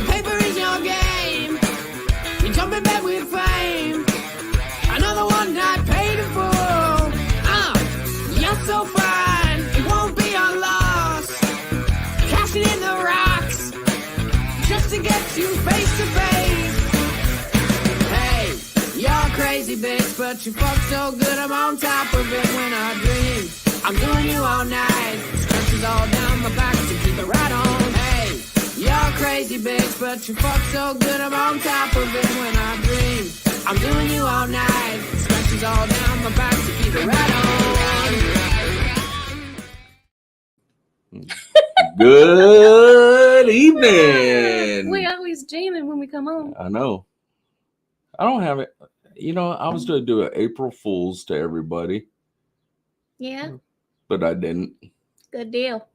The paper is your game. You jump in bed with fame. Another one not paid in full. You're so fine. It won't be a loss. Cashing in the rocks just to get you face to face. Hey, you're crazy, bitch, but you fuck so good I'm on top of it when I dream. I'm doing you all night. Scratches all down my back to keep it right on. Hey, you're crazy, bitch, but you fuck so good I'm on top of it when I dream. I'm doing you all night. Scratches all down my back to keep it right on. Good evening. We always jamming when we come on. I know. I don't have it. You know, I was going to do an April Fool's to everybody, Yeah, but I didn't. good deal.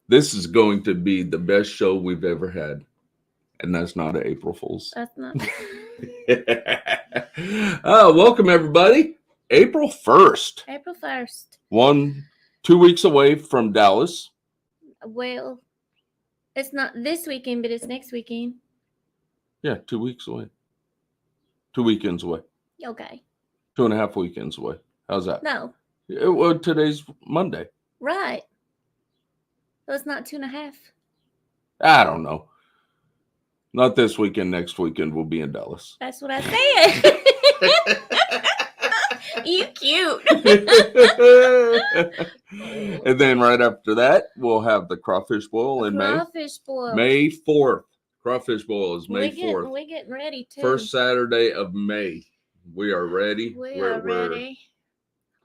This is going to be the best show we've ever had. And that's not an April Fool's. That's not. Welcome, everybody. April 1st. April 1st. 2 weeks away from Dallas. Well, it's not this weekend, but it's next weekend. Yeah, 2 weeks away. 2 weekends away. Okay. 2.5 weekends away. How's that? No. Well, today's Monday. Right. So it's not 2.5. I don't know. Not this weekend. Next weekend we'll be in Dallas. That's what I said. You cute. And then right after that, we'll have the crawfish boil in May. Crawfish boil. May 4th. Crawfish boil is May 4th. We're getting ready too. First Saturday of May. We are ready. We're ready.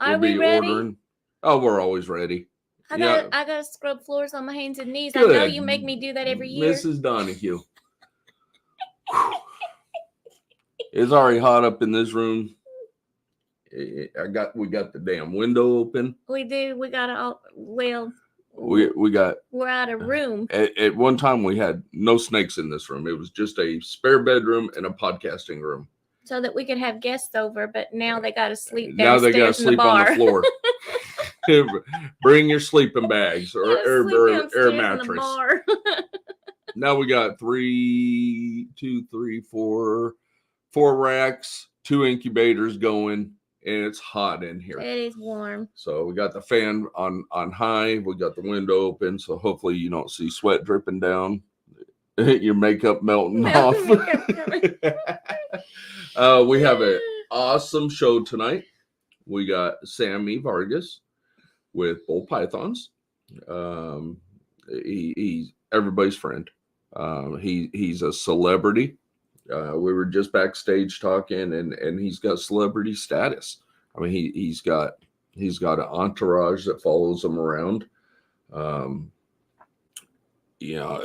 We'll Are we be ready? ordering. Oh, we're always ready. I Yeah. gotta scrub floors on my hands and knees. Good. I know you make me do that every year. Mrs. Donahue. It's already hot up in this room. We got the damn window open. We do. We got all. Well, We got we're out of room. at one time we had no snakes in this room. It was just a spare bedroom and a podcasting room. So that we could have guests over, but now they got to sleep Now downstairs they got to in the sleep bar. on the floor. Bring your sleeping bags or air In mattress. the bar. Now we got 4 racks, 2 incubators going, and it's hot in here. It is warm. So we got the fan on high. We got the window open, so hopefully you don't see sweat dripping down, your makeup melting off. We have an awesome show tonight. We got Sammy Vargas with Bull Pythons. He's everybody's friend. He's a celebrity. We were just backstage talking, and he's got celebrity status. I mean, he's got an entourage that follows him around. You know,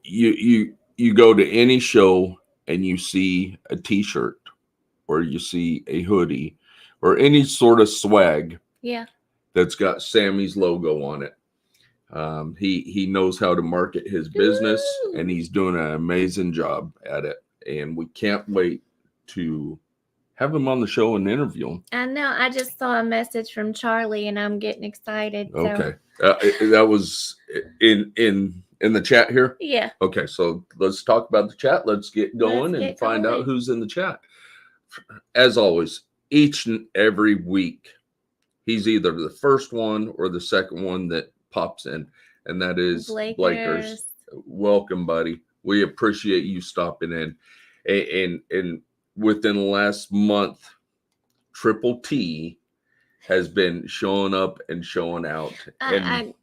you go to any show and you see a T-shirt or you see a hoodie or any sort of swag. Yeah. That's got Sammy's logo on it. He knows how to market his business, and he's doing an amazing job at it. And we can't wait to have him on the show and interview him. I know. I just saw a message from Charlie, and I'm getting excited. So. Okay, that was in the chat here. Yeah. Okay, so let's talk about the chat. Let's get going and find out who's in the chat. As always, each and every week, he's either the first one or the second one that pops in, and that is Blakers. Welcome, buddy. We appreciate you stopping in. And within the last month, Triple T has been showing up and showing out. I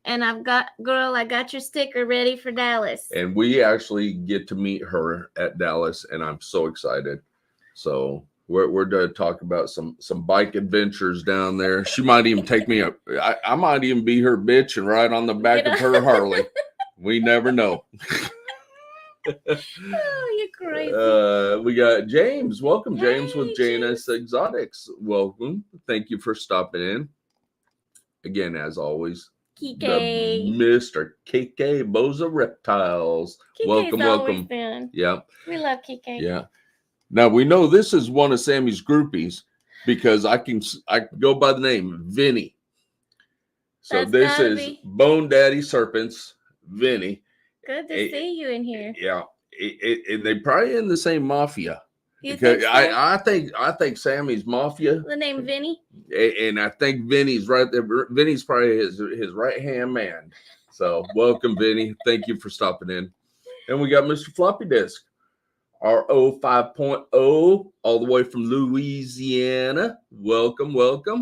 got your sticker ready for Dallas. And we actually get to meet her at Dallas, and I'm so excited. So we're going to talk about some bike adventures down there. She might even take me up. I might even be her bitch and ride on the back of her Harley. We never know. Oh, you're crazy. We got James. Welcome, James, Hey, with JNS Exotics. Welcome. Thank you for stopping in. Again, as always, Kike. the Mr. KK Boza Reptiles. Kike's Welcome. Fun. Yeah. We love Kike. Yeah. Now we know this is one of Sammy's groupies because I can go by the name Vinny. So That's this gotta is be. Bone Daddy Serpents, Vinny. Good to see you in here. Yeah, and they probably in the same mafia. You Because think so? I think Sammy's mafia. The name Vinny? And I think Vinny's right there. Vinny's probably his right hand man. So welcome, Vinny. Thank you for stopping in. And we got Mr. Floppy Disk, RO 5.0, all the way from Louisiana. Welcome.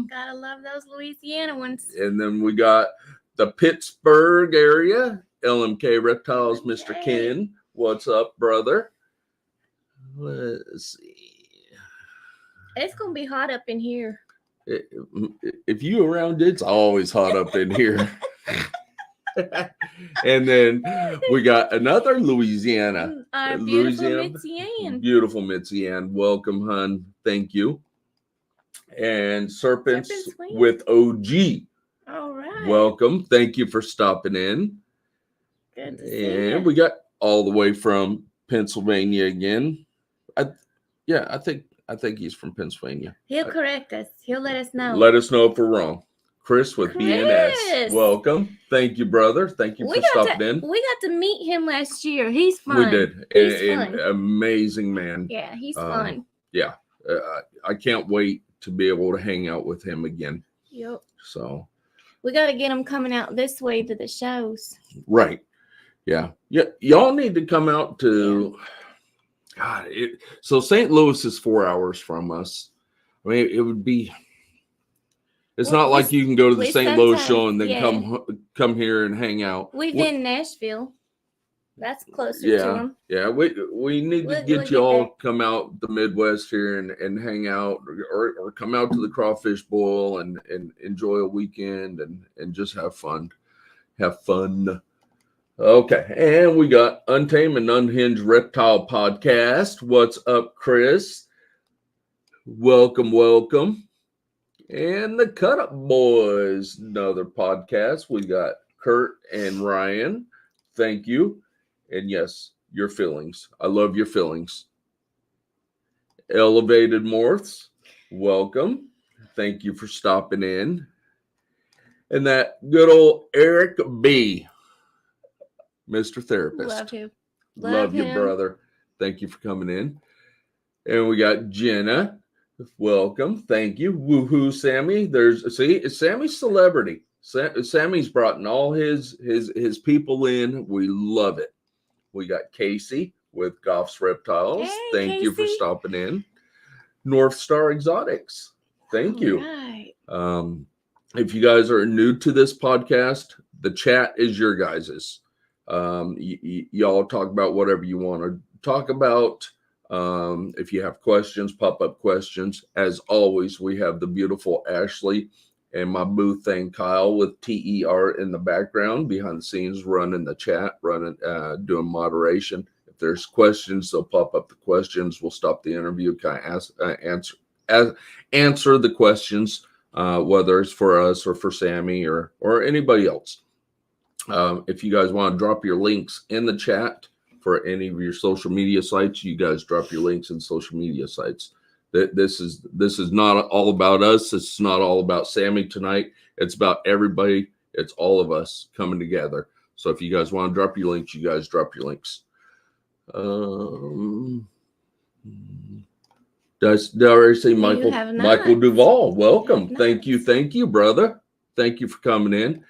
Gotta love those Louisiana ones. And then we got the Pittsburgh area, LMK Reptiles, Mr. Ken. What's up, brother? Let's see. It's gonna be hot up in here. If you around, it's always hot up in here. And then we got another Louisiana. Our beautiful Mitzi Ann. Beautiful Mitzi Ann. Welcome, hun. Thank you. And Serpents with OG. All right. Welcome. Thank you for stopping in. Good to see you. And we got all the way from Pennsylvania again. I think he's from Pennsylvania. He'll correct us. He'll let us know. Let us know if we're wrong. Chris with BNS. Welcome. Thank you, brother. Thank you for stopping in. We got to meet him last year. He's fun. We did. He's fun. Amazing man. Yeah, he's fun. Yeah. I can't wait to be able to hang out with him again. Yep. So we got to get him coming out this way to the shows. Right. Yeah. Y'all need to come out to... Yeah. God, so St. Louis is 4 hours from us. I mean, it would be. It's not like you can go to the St. Louis show and then come here and hang out. We've been in Nashville. That's closer to them. Yeah, we need to get you all come out the Midwest here and hang out, or come out to the Crawfish Bowl and enjoy a weekend and just have fun. Have fun. Okay, and we got Untamed and Unhinged Reptile Podcast. What's up, Chris? Welcome. And the Cut Up Boys, another podcast. We got Kurt and Ryan. Thank you. And yes, your feelings. I love your feelings. Elevated Morphs, welcome. Thank you for stopping in. And that good old Eric B., Mr. Therapist. Love you. Love you, brother. Thank you for coming in. And we got Jenna. Welcome. Thank you. Woohoo, Sammy. It's Sammy's celebrity. Sammy's brought in all his people in. We love it. We got Casey with Goff's Reptiles. Hey, Thank you for stopping in. North Star Exotics. Thank you. Right. If you guys are new to this podcast, the chat is your guys's. Y'all talk about whatever you want to talk about. If you have questions, pop-up questions. As always, we have the beautiful Ashley and my boo thing Kyle with TER in the background, behind the scenes, running the chat, doing moderation. If there's questions, they'll pop up the questions. We'll stop the interview, kind of answer the questions, whether it's for us or for Sammy or anybody else. If you guys want to drop your links in the chat for any of your social media sites, you guys drop your links in social media sites. This is not all about us. It's not all about Sammy tonight. It's about everybody. It's all of us coming together. So if you guys want to drop your links, you guys drop your links. Did I already say Michael? Michael Duvall, welcome. Thank you, brother. Thank you for coming in.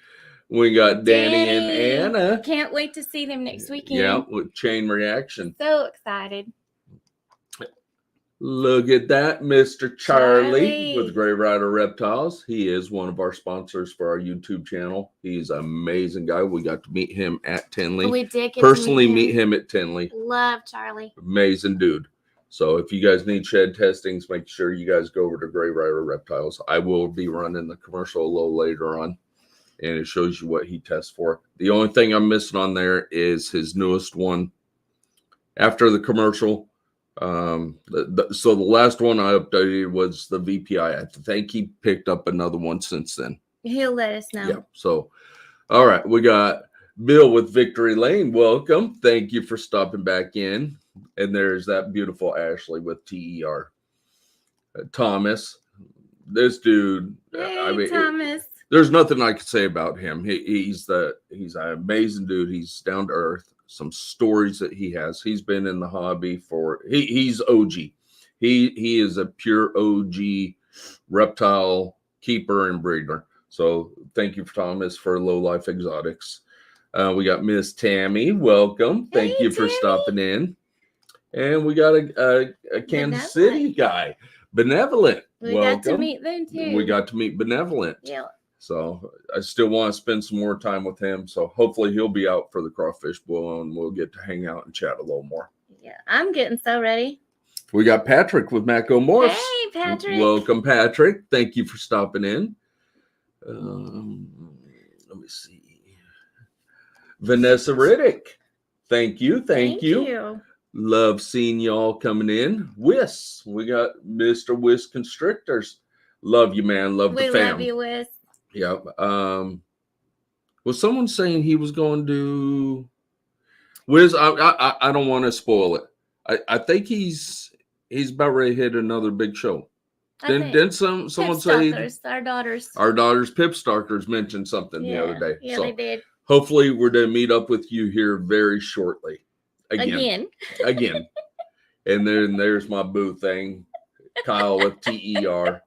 We got Danny and Anna. Can't wait to see them next weekend. Yeah, with Chain Reaction. So excited. Look at that, Mr. Charlie with Gray Rider Reptiles. He is one of our sponsors for our YouTube channel. He's an amazing guy. We got to meet him at Tinley. We did personally meet him at Tinley. Love Charlie. Amazing dude. So if you guys need shed testings, make sure you guys go over to Gray Rider Reptiles. I will be running the commercial a little later on, and it shows you what he tests for. The only thing I'm missing on there is his newest one. After the commercial, so the last one I updated was the VPI. I think he picked up another one since then. He'll let us know. Yeah. So, all right, we got Bill with Victory Lane. Welcome. Thank you for stopping back in. And there's that beautiful Ashley with TER. Thomas, this dude. Hey, Thomas. There's nothing I could say about him. He's an amazing dude. He's down to earth. some stories that he has. He's been in the hobby for he's OG. He is a pure OG reptile keeper and breeder. So thank you, Thomas, for Low Life Exotics. We got Miss Tammy. Welcome. Thank you for stopping in. And we got a Kansas City guy, Benevolent. We Welcome. got to meet them too. We got to meet Benevolent. Yeah. So I still want to spend some more time with him. So hopefully he'll be out for the crawfish boil and we'll get to hang out and chat a little more. Yeah, I'm getting so ready. We got Patrick with Maco Morphs. Hey, Patrick. Welcome, Patrick. Thank you for stopping in. Let me see. Vanessa Riddick. Thank you. Thank you. Love seeing y'all coming in. Wiss. We got Mr. Wiss Constrictors. Love you, man. Love the fam. We love you, Wiss. Yeah. Was someone saying he was going to Wiz? I don't want to spoil it. I think he's about ready to hit another big show. Didn't someone say our daughters Pip Stalkers mentioned something the other day? Yeah, so they did. Hopefully we're going to meet up with you here very shortly. Again. And then there's my boo thing, Kyle with TER.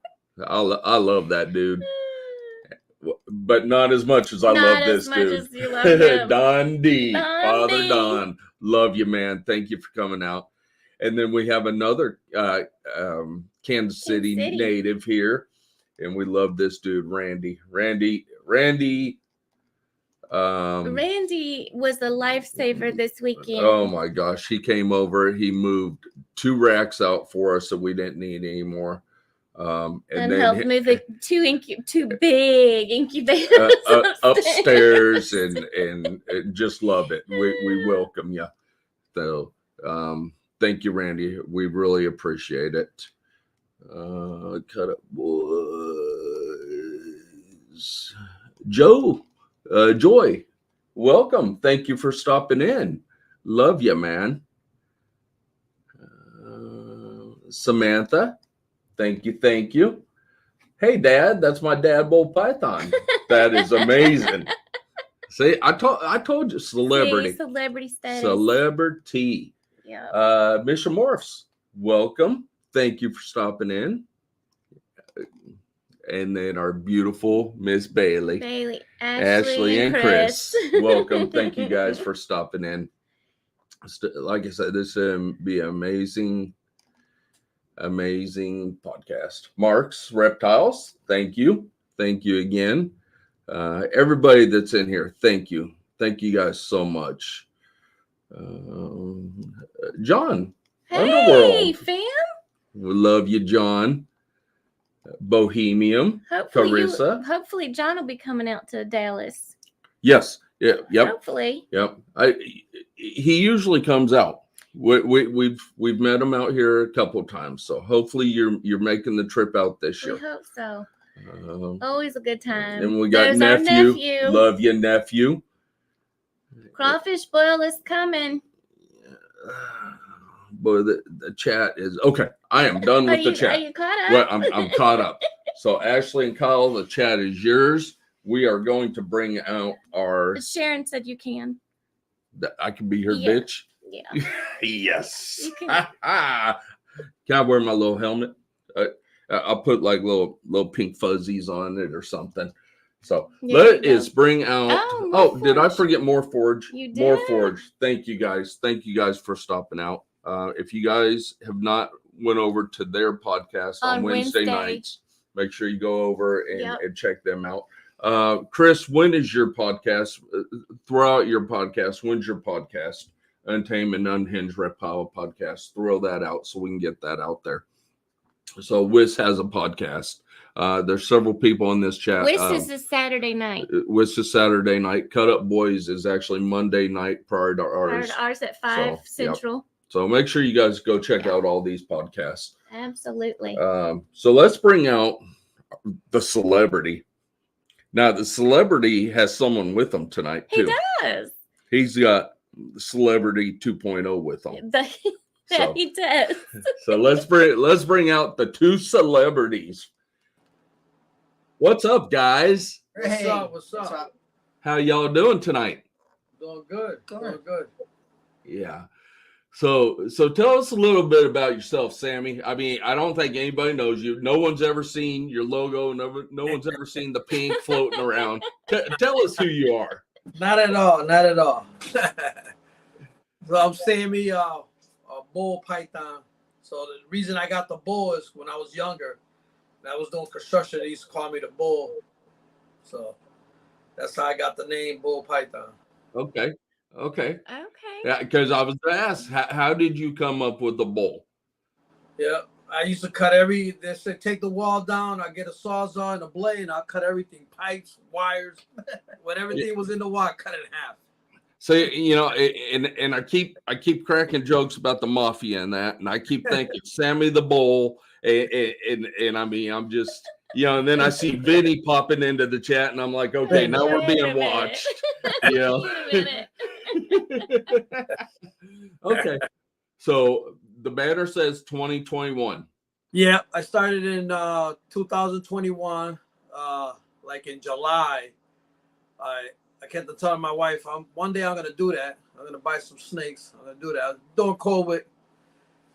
I love that dude. But not as much as I love this dude. Don D. Father Don. Love you, man. Thank you for coming out. And then we have another Kansas City native here. And we love this dude, Randy. Randy was a lifesaver this weekend. Oh my gosh. He came over. He moved 2 racks out for us that we didn't need anymore. And then helped move the two big incubators upstairs and just love it. We welcome you. So thank you, Randy. We really appreciate it. Cut up boys. Joy, welcome. Thank you for stopping in. Love you, man. Samantha. Thank you. Hey, Dad, that's my dad bull python. That is amazing. See, I told you, celebrity. See, celebrity status. Celebrity. Yeah. Mission Morphs, welcome. Thank you for stopping in. And then our beautiful Miss Bailey. Ashley, and Chris. Welcome. Thank you guys for stopping in. Like I said, this will be an amazing podcast. Mark's Reptiles, thank you again. Everybody that's in here, thank you guys so much. John, hey, Underworld fam, we love you, John. Bohemian, Carissa. Hopefully John will be coming out to Dallas. Yes, yep. Hopefully, yep. He usually comes out. We've met him out here a couple of times, so hopefully you're making the trip out this year. We hope so. Always a good time. And we got nephew. Love you, nephew. Crawfish boil is coming. Boy, the chat is okay. I am done with the chat. Are you caught up? Well, I'm caught up. So Ashley and Kyle, the chat is yours. We are going to bring out our. Sharon said you can. I can be her bitch. Yeah. Yes. You can. Can I wear my little helmet? I'll put like little pink fuzzies on it or something. So let's bring out. Oh, did I forget Morphforge? You did. Morphforge. Thank you guys. Thank you guys for stopping out. If you guys have not went over to their podcast on Wednesday nights, make sure you go over and check them out. Chris, when is your podcast? Throw out your podcast. When's your podcast? Untamed and Unhinged Reptile podcast. Throw that out so we can get that out there. So Wiss has a podcast. There's several people in this chat. Wiss is a Saturday night. Wiss is Saturday night. Cut Up Boys is actually Monday night prior to ours. Prior to ours at 5 Central. Yep. So make sure you guys go check out all these podcasts. Absolutely. So let's bring out the celebrity. Now the celebrity has someone with him tonight too. He does. He's got Celebrity 2.0 with him. He does. So let's bring out the 2 celebrities. What's up, guys? Hey, what's up? How y'all doing tonight? Doing good. Doing good. Yeah. So tell us a little bit about yourself, Sammy. I mean, I don't think anybody knows you. No one's ever seen your logo. No one's ever seen the pink floating around. Tell us who you are. Not at all. Not at all. So I'm Sammy, a bull python. So the reason I got the bull is when I was younger, and I was doing construction, they used to call me the bull. So that's how I got the name Bull Python. Okay. Okay. Yeah, because I was going to ask, how did you come up with the bull? Yeah, I used to cut they said take the wall down, I get a sawzall and a blade, and I'll cut everything, pipes, wires, when everything was in the wall, I cut it in half. So, you know, and I keep cracking jokes about the mafia and that, and I keep thinking Sammy the Bull, and I mean, I'm just, you know, and then I see Vinny popping into the chat, and I'm like, okay, now we're being watched. You know? Okay. So the banner says 2021. Yeah, I started in 2021, like in July. I kept telling my wife, one day I'm gonna do that. I'm gonna buy some snakes. I'm gonna do that. During COVID,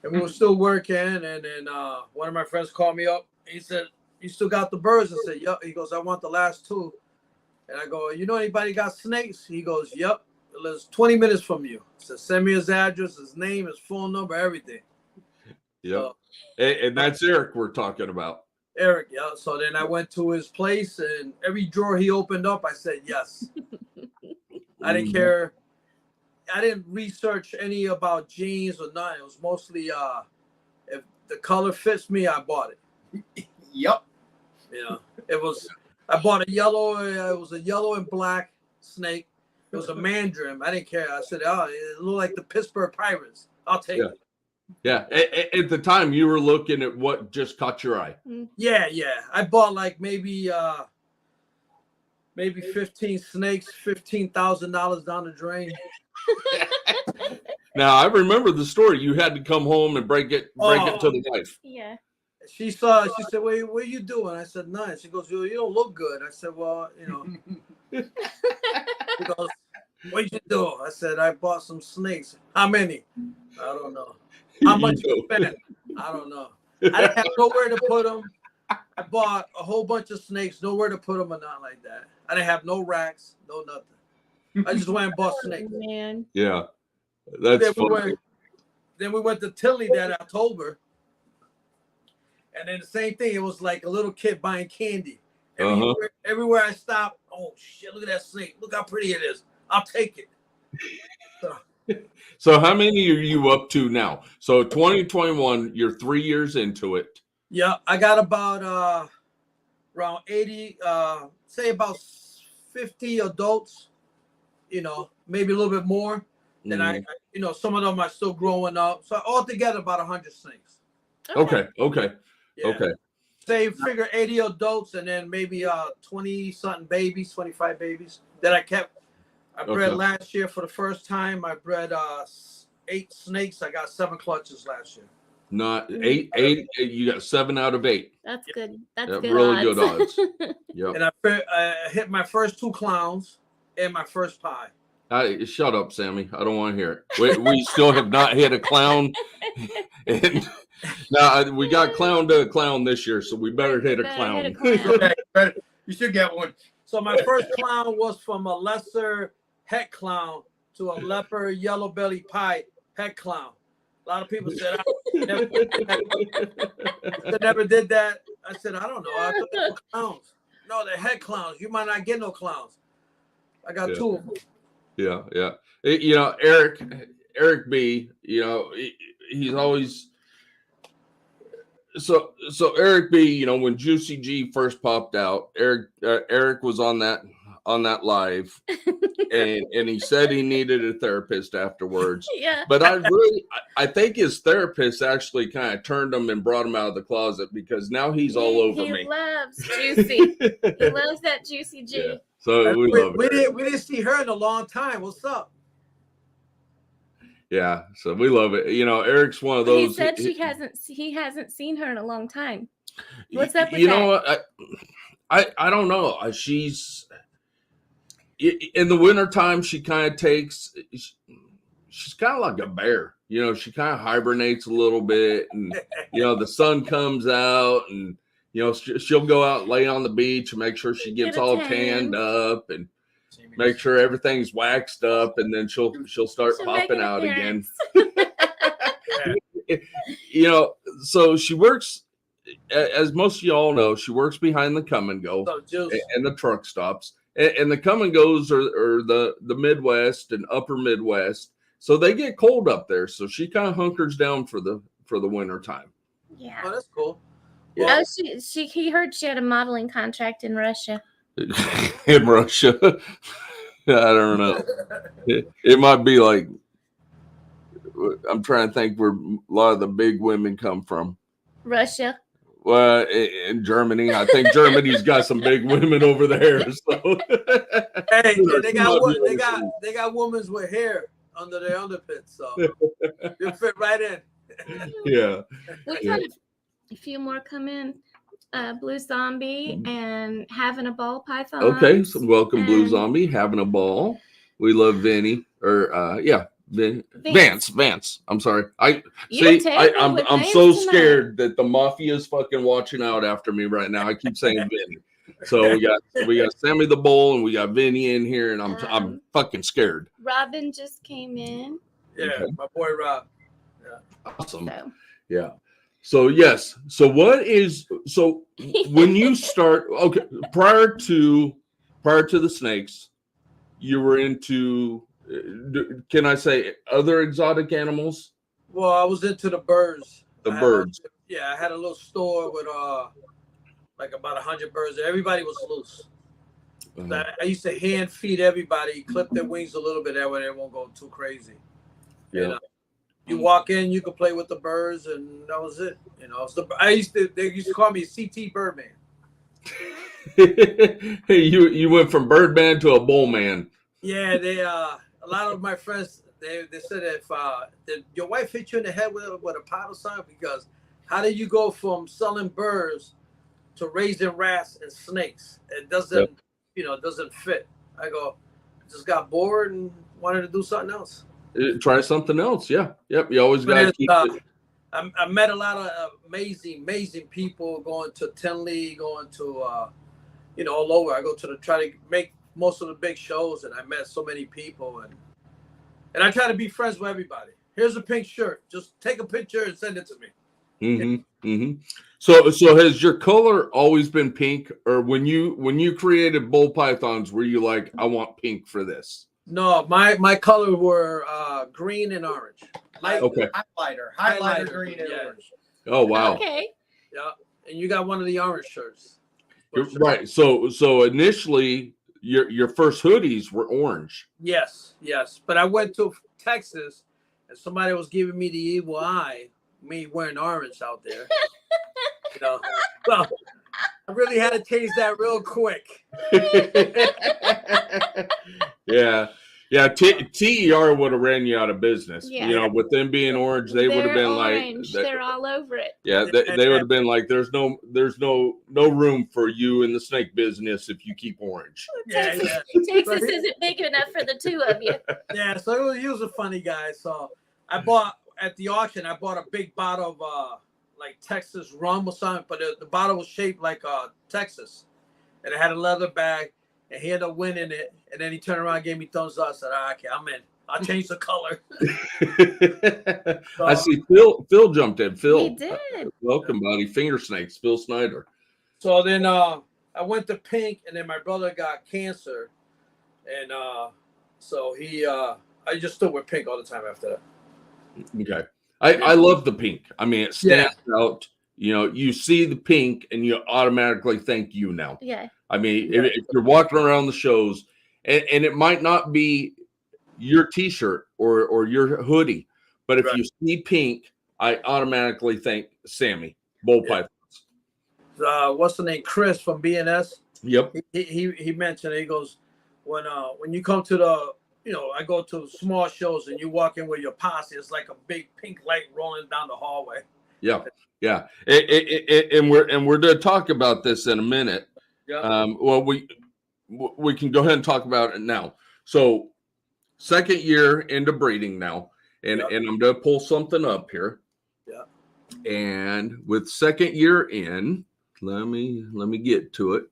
and we were still working, and then one of my friends called me up. He said, "You still got the birds?" I said, "Yep." He goes, "I want the last two." And I go, "You know anybody got snakes?" He goes, "Yep. It lives 20 minutes from you." I said, "Send me his address, his name, his phone number, everything." Yep. And that's Eric we're talking about. Eric, yeah. So then I went to his place, and every drawer he opened up, I said yes. I didn't care. I didn't research any about jeans or nothing. It was mostly if the color fits me, I bought it. Yep. Yeah. I bought a yellow. It was a yellow and black snake. It was a mandarin. I didn't care. I said, "Oh, it looked like the Pittsburgh Pirates. I'll take it." Yeah. At the time, you were looking at what just caught your eye. Yeah. I bought like maybe 15 snakes, $15,000 down the drain. Now I remember the story. You had to come home and break it to the wife. Yeah. She said, "What are you doing?" I said, "Nice." She goes, "You don't look good." I said, "Well, you know." She goes, "What'd you do?" I said, "I bought some snakes." "How many?" "I don't know." "How much you spent?" "I don't know." I didn't have nowhere to put them. I bought a whole bunch of snakes, nowhere to put them or nothing like that. I didn't have no racks, no nothing. I just went and bought snakes. Man. Yeah. That's funny. Then we went to Tilly that October. And then the same thing. It was like a little kid buying candy. Everywhere I stopped, "Oh shit, look at that snake. Look how pretty it is. I'll take it." So how many are you up to now? So 2021, you're 3 years into it. Yeah, I got about around 80, say about 50 adults, you know, maybe a little bit more. Then I some of them are still growing up. So altogether about 100 snakes. Okay. Yeah. Okay. Say figure 80 adults and then maybe 20 something babies, 25 babies that I kept. I bred last year for the first time. I bred 8 snakes. I got 7 clutches last year. Not eight. You got 7 out of 8. That's good. That's good. Really odds. good odds. Yep. And I hit my first 2 clowns and my first pie. Shut up, Sammy. I don't want to hear it. We still have not hit a clown. And now we got clown to a clown this year, so we better hit a clown. You should get one. So my first clown was from a lesser het clown to a leopard yellow belly pie het clown. A lot of people said I never did that. I said, I don't know. I thought they were clowns. No, they're het clowns. You might not get no clowns. I got 2 of them. Yeah. You know, Eric B, you know, he's always so Eric B, you know, when Juicy G first popped out, Eric was on that live and he said he needed a therapist afterwards. Yeah. But I think his therapist actually kind of turned him and brought him out of the closet because now he's all over me. He loves Juicy. He loves that Juicy G. Yeah. So we love it. We didn't see her in a long time. What's up? Yeah, so we love it. You know, Eric's one of those. He said he hasn't seen her in a long time. What's up with you that? know what? I don't know. She's in the wintertime, she kind of takes she's kind of like a bear. You know, she kind of hibernates a little bit, and you know, the sun comes out, and you know, she'll go out and lay on the beach and make sure she gets all tanned up and make sure everything's waxed up, and then she'll start popping out again. You know, so she works, as most of y'all know, she works behind the come and go and the truck stops. And the come and goes are the Midwest and upper Midwest. So they get cold up there. So she kind of hunkers down for the winter time. Yeah. Oh, that's cool. Yeah. Oh, he heard she had a modeling contract in Russia. In Russia. I don't know. It might be like, I'm trying to think where a lot of the big women come from. Russia. Well, in Germany, I think Germany's got some big women over there. So. Hey, they got women with hair under their underpits, so you fit right in. Yeah. We got a few more come in. Blue Zombie and Having a Ball Python. Okay, so welcome Blue Zombie, Having a Ball. We love Vinny, or Vance. I'm sorry. I'm so scared that the mafia is fucking watching out after me right now. I keep saying Vinny. So we got Sammy the Bull and we got Vinny in here, and I'm fucking scared. Robin just came in. Yeah, okay. My boy Rob. Yeah. Awesome. So. Yeah. So yes. So when you start, okay, prior to the snakes, you were into, can I say, other exotic animals? Well, I was into the birds. Birds. I had a little store with like about 100 birds. Everybody was loose. Uh-huh. I used to hand feed everybody, clip their wings a little bit, that way they won't go too crazy. Yeah. And, you walk in, you could play with the birds, and that was it. You know, they used to call me CT Birdman. Hey, you went from Birdman to a Bullman. Yeah, a lot of my friends they said if your wife hit you in the head with a pot or something, because how do you go from selling birds to raising rats and snakes? It doesn't doesn't fit. I just got bored and wanted to do something else. Try something else. Yeah. Yep. You always got to keep it. I met a lot of amazing people going to Tinley, going to all over. I go to try to make most of the big shows, and I met so many people, and I try to be friends with everybody. Here's a pink shirt. Just take a picture and send it to me. Mm-hmm. Mm-hmm. So has your color always been pink, or when you created bull pythons, were you like, I want pink for this? No, my color were green and orange. Highlighter green and orange. Oh wow. Okay. Yeah, and you got one of the orange shirts. You're right. So initially your first hoodies were orange. Yes. But I went to Texas and somebody was giving me the evil eye, me wearing orange out there. So I really had to change that real quick. Yeah. TER would have ran you out of business. Yeah. You know, with them being orange, they would have been orange. They're all over it. Yeah, they would have been like, there's no room for you in the snake business if you keep orange. Texas isn't big enough for the two of you. Yeah, so he was a funny guy. So I bought at the auction. I bought a big bottle of like Texas rum or something, but the bottle was shaped like Texas, and it had a leather bag. And he ended up winning it, and then he turned around and gave me thumbs up. I said, okay, I'm in. I'll change the color. So, I see Phil jumped in. Phil. He did. Welcome, buddy. Finger snakes, Phil Snyder. So then I went to pink, and then my brother got cancer. And so I just stood with pink all the time after that. Okay. I love the pink. I mean, it stands out. You know, you see the pink, and you automatically think you now. Yeah. I mean, if you're walking around the shows, and it might not be your T-shirt or your hoodie, but if you see pink, I automatically think Sammy, bull pythons. What's the name? Chris from BNS. Yep. He mentioned it. He goes, when you come to the, I go to small shows and you walk in with your posse, it's like a big pink light rolling down the hallway. Yeah. Yeah. And we're going to talk about this in a minute. Yeah. Well, we can go ahead and talk about it now. So second year into breeding now, and I'm gonna pull something up here. Yeah. And with second year in, let me get to it.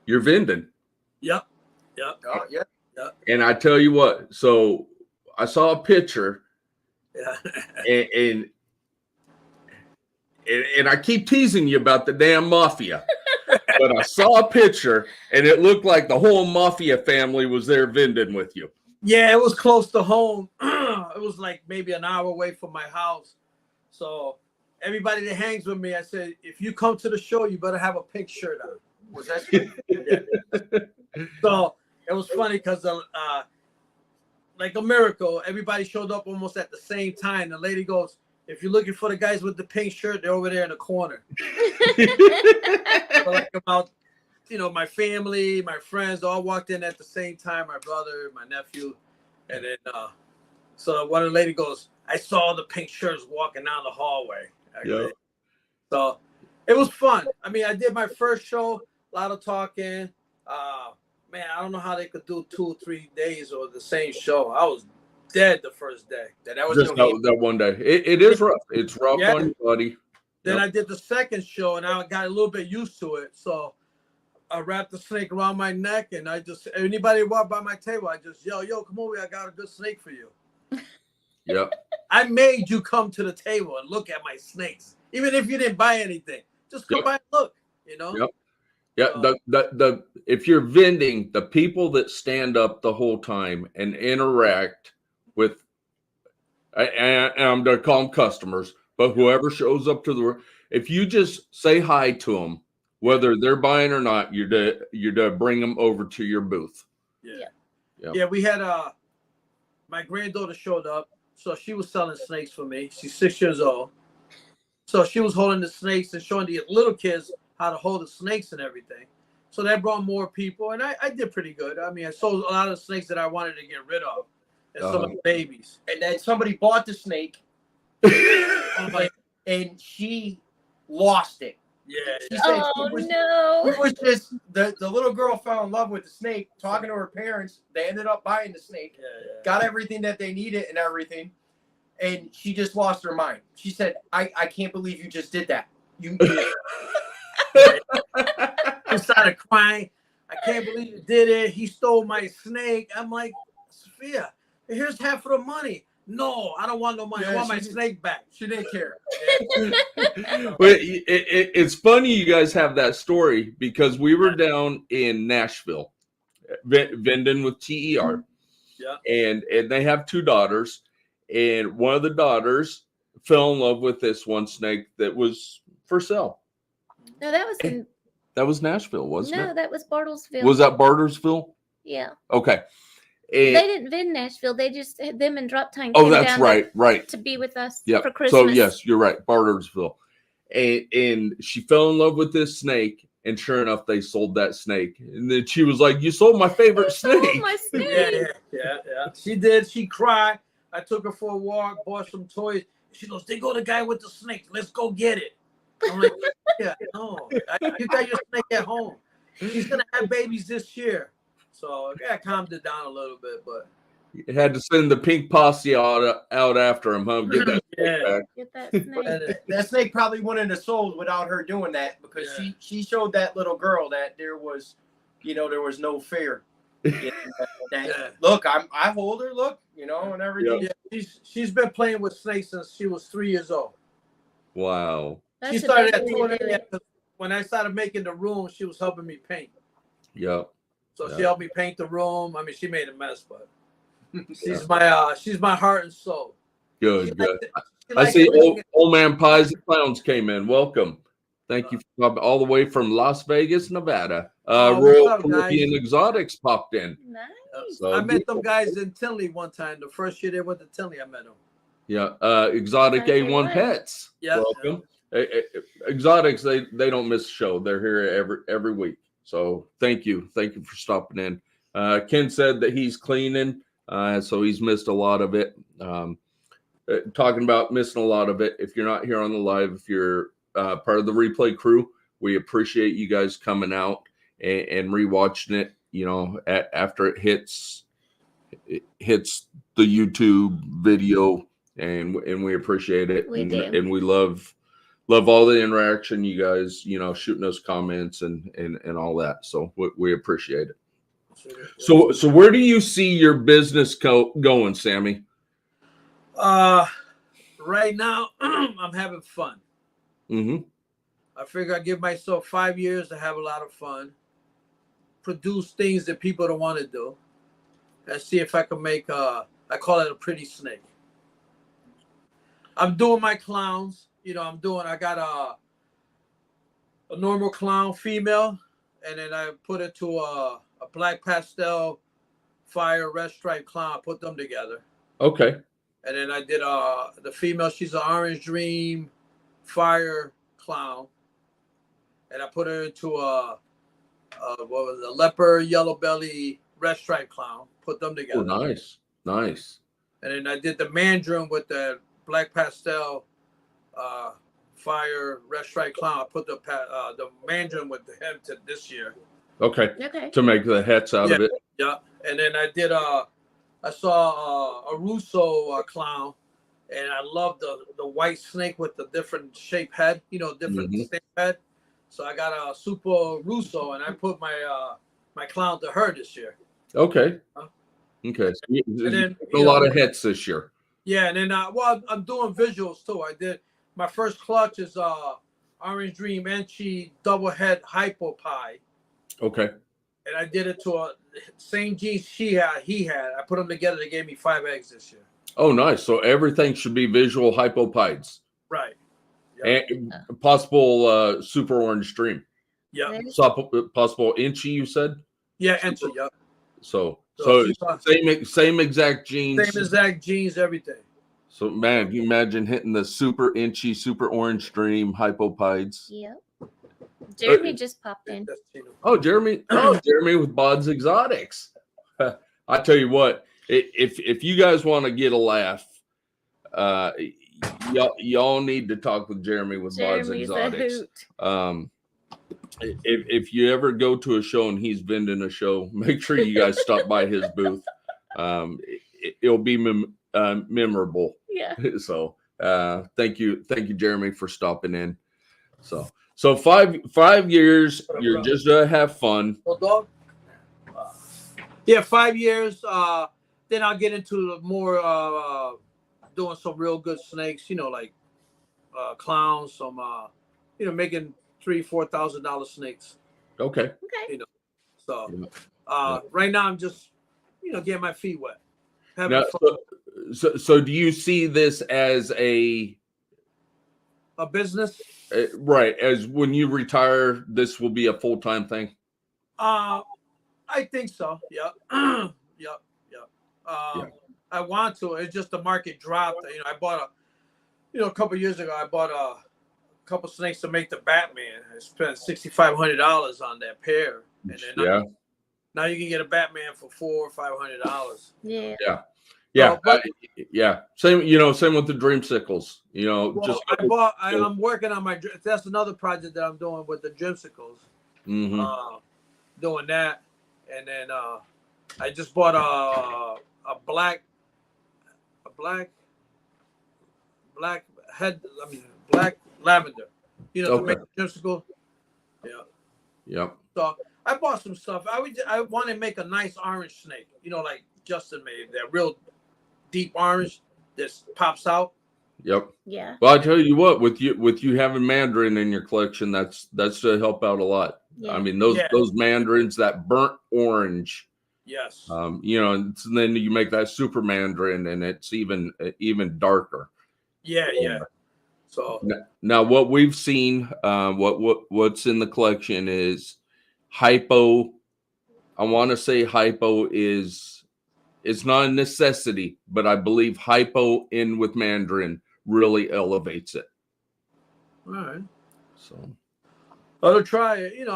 You're vending. Yep. Oh, yeah. And I tell you what, so I saw a picture, Yeah. and I keep teasing you about the damn mafia, but I saw a picture, and it looked like the whole mafia family was there vending with you. Yeah, it was close to home. It was like maybe an hour away from my house. So everybody that hangs with me, I said, if you come to the show, you better have a pink shirt on. Was that? Yeah. So it was funny because like a miracle, everybody showed up almost at the same time. The lady goes, if you're looking for the guys with the pink shirt, they're over there in the corner. So like about, my family, my friends all walked in at the same time, my brother, my nephew. And then, so one of the lady goes, I saw the pink shirts walking down the hallway. Yeah. So it was fun. I mean, I did my first show, a lot of talking. Man, I don't know how they could do 2 or 3 days or the same show. I was dead the first day. That was Just that one day. It is rough. It's rough on you, buddy. Then I did the second show, and I got a little bit used to it. So I wrapped the snake around my neck, and anybody walk by my table, I just yell, yo, come over here, I got a good snake for you. Yep. I made you come to the table and look at my snakes. Even if you didn't buy anything, just come by and look, Yep. Yeah, the if you're vending, the people that stand up the whole time and interact with, and I'm going to call them customers, but whoever shows up to the, if you just say hi to them, whether they're buying or not, you're to bring them over to your booth. Yeah, we had my granddaughter showed up, so she was selling snakes for me. She's 6 years old, so she was holding the snakes and showing the little kids how to hold the snakes and everything. So that brought more people, and I did pretty good. I mean, I sold a lot of snakes that I wanted to get rid of, and some of the babies. And then somebody bought the snake, and she lost it. Yeah. She said No. it was just the little girl fell in love with the snake, talking to her parents. They ended up buying the snake, got everything that they needed and everything, and she just lost her mind. She said, I can't believe you just did that. You I started crying. I can't believe you did it. He stole my snake. I'm like, Sophia, here's half of the money. No, I don't want no money. I want my snake back. She didn't care. But it's funny you guys have that story because we were down in Nashville, vending with TER. Yeah. And they have 2 daughters, and one of the daughters fell in love with this one snake that was for sale. No, that was in. That was Nashville, wasn't it? No, that was Bartlesville. Was that Bartersville? Yeah. Okay. They didn't vend Nashville. They just them and Drop Time. Oh, came that's down right. To be with us Yep. for Christmas. So yes, you're right, Bartersville. And she fell in love with this snake, and sure enough, they sold that snake. And then she was like, "You sold my favorite snake." Sold my snake. Yeah. She did. She cried. I took her for a walk, bought some toys. She goes, "They go the guy with the snake. Let's go get it." I'm like, "Yeah, no, you got your snake at home. He's gonna have babies this year." So I calmed it down a little bit, but you had to send the pink posse out after him, huh? Get that snake back. Get that snake. that snake probably wouldn't have sold without her doing that, because she showed that little girl that there was no fear. Look, I hold her, look, and everything. Yeah, she's been playing with snakes since she was 3 years old. Wow. That's She started at amazing. 2 when I started making the room. She was helping me paint. Yep. So she helped me paint the room. I mean, she made a mess, but she's my heart and soul. Good. I see old man Pies and Clowns came in. Welcome. Thank you for all the way from Las Vegas, Nevada. Royal Caribbean Exotics popped in. Nice. So I met them guys in Tinley one time. The first year they went to Tinley, I met them. Yeah. Exotic A1 Pets. Yeah. Welcome. Exotics, they don't miss a show. They're here every week. So thank you for stopping in. Ken said that he's cleaning, so he's missed a lot of it. Talking about missing a lot of it. If you're not here on the live, if you're part of the replay crew, we appreciate you guys coming out and rewatching it. you know, after it hits the YouTube video, and we appreciate it. We do. And we love all the interaction, you guys, you know, shooting us comments and all that. So we appreciate it. So where do you see your business going, Sammy? Right now, I'm having fun. Mm-hmm. I figure I give myself 5 years to have a lot of fun, produce things that people don't want to do, and see if I can make I call it a pretty snake. I'm doing my clowns. You know, I got a normal clown female, and then I put it to a black pastel fire red stripe clown. I put them together. Okay. And then I did the female, she's an orange dream fire clown. And I put her into a leopard yellow belly red stripe clown. Put them together. Oh, nice. And then I did the mandarin with the black pastel fire red stripe clown. I put the mandarin with him to this year. Okay. To make the hats out of it. Yeah. And then I did I saw a Russo clown, and I love the white snake with the different shape head, you know, different snake head. So I got a Super Russo, and I put my my clown to her this year. Okay. Okay. So then, a lot of hits this year. Yeah, and then I'm doing visuals too. I did my first clutch is Orange Dream Angie double head hypo pie. Okay. And I did it to a same jeans he had. I put them together. They gave me 5 eggs this year. Oh, nice. So everything should be visual hypopides. Right. Yep. And possible super orange stream. Yeah. Possible inchy, you said? Yeah, Angie. Yep. So same exact jeans. Same exact jeans, everything. So man, you imagine hitting the super inchy, super orange stream hypopides. Yep. Jeremy just popped in. Oh, Jeremy! Oh, Jeremy with Bod's Exotics. I tell you what, if you guys want to get a laugh, y'all need to talk with Jeremy with Bod's Exotics. If you ever go to a show and he's vending a show, make sure you guys stop by his booth. It'll be memorable. Yeah. So thank you, Jeremy, for stopping in. So 5 years, you're just gonna have fun. Yeah, 5 years. Then I'll get into more doing some real good snakes. You know, like clowns. Some making $3,000-$4,000 snakes. Okay. You know, so right now I'm just getting my feet wet. Now, so do you see this as a business? Right, as when you retire, this will be a full-time thing. I think so. Yeah. Yep. I want to. It's just the market dropped. I bought a couple of years ago. I bought a couple snakes to make the Batman. I spent $6,500 on that pair, and then now you can get a Batman for $400 or $500. Yeah. Yeah. Yeah. Same with the Dreamsicles. I'm working on my. That's another project that I'm doing with the Dreamsicles. Mm-hmm. Doing that, and then I just bought a black lavender. To make a Dreamsicle. Yeah. Yep. So I bought some stuff. I want to make a nice orange snake. Like Justin made that real deep orange that pops out. Yep. Yeah. Well, I tell you what, with you having mandarin in your collection, that's to help out a lot. Yeah. I mean, those mandarins, that burnt orange. Yes. And then you make that super mandarin, and it's even darker. Yeah. So now what we've seen, what's in the collection is hypo. I want to say hypo is. It's not a necessity, but I believe hypo in with mandarin really elevates it. All right. So I'll try it.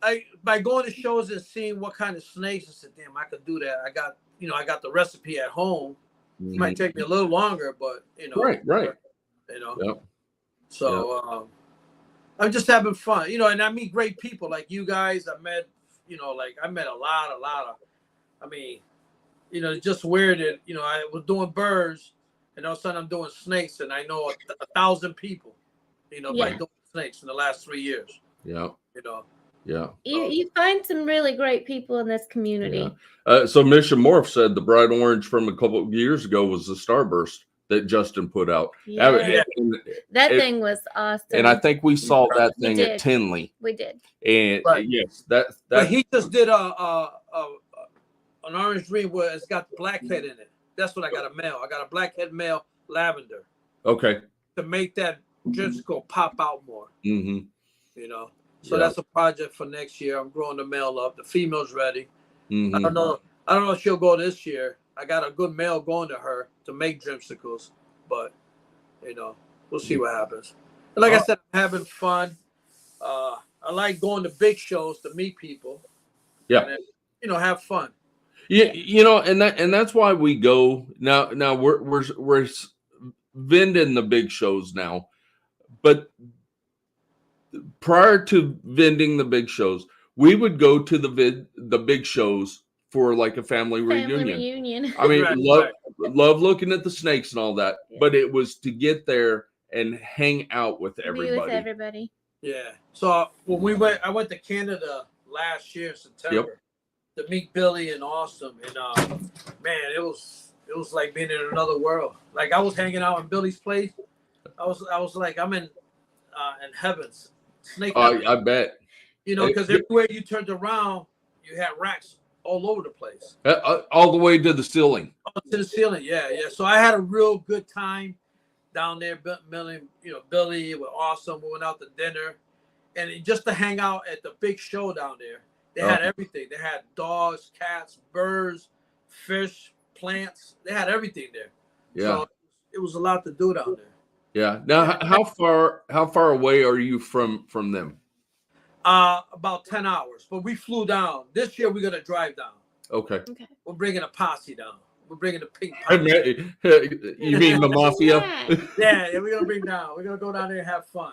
I by going to shows and seeing what kind of snakes, I said, damn, I could do that. I got the recipe at home. Mm-hmm. It might take me a little longer, but Right. Yep. So I'm just having fun. And I meet great people like you guys. I met like I met a lot of, I mean, it's just weird that, I was doing birds and all of a sudden I'm doing snakes and I know 1,000 people, by doing snakes in the last 3 years. Yeah. Yeah. You find some really great people in this community. Yeah. So Mission Morph said the bright orange from a couple of years ago was the Starburst that Justin put out. Yeah. That thing was awesome. And I think we saw that thing at Tinley. We did. And yes, that But he just did an orange green where it's got blackhead in it. That's what I got a male. I got a blackhead male lavender. Okay. To make that dreamsicle pop out more. Mm-hmm. So that's a project for next year. I'm growing the male up. The female's ready. Mm-hmm. I don't know if she'll go this year. I got a good male going to her to make dreamsicles, but we'll see what happens. And like I said, I'm having fun. I like going to big shows to meet people. Yeah. And then, have fun. Yeah, and that's why we go now. Now we're vending the big shows now, but prior to vending the big shows, we would go to the big shows for like a family reunion. I mean, love looking at the snakes and all that, but it was to get there and hang out with everybody. Yeah. So when I went to Canada last year in September to meet Billy and Austin, and man, it was like being in another world. Like I was hanging out in Billy's place. I was like I'm in heavens. Snake. I bet. Because everywhere you turned around, you had racks all over the place. All the way to the ceiling. To the ceiling, yeah. So I had a real good time down there. Billy with Awesome. We went out to dinner, and just to hang out at the big show down there. They had everything. They had dogs, cats, birds, fish, plants. They had everything there. Yeah. So it was a lot to do down there. Yeah. Now, how far away are you from them? About 10 hours, but we flew down. This year we're gonna drive down. Okay. We're bringing a posse down. We're bringing the pink posse. You mean the mafia? Yeah, we're gonna bring down. We're gonna go down there and have fun.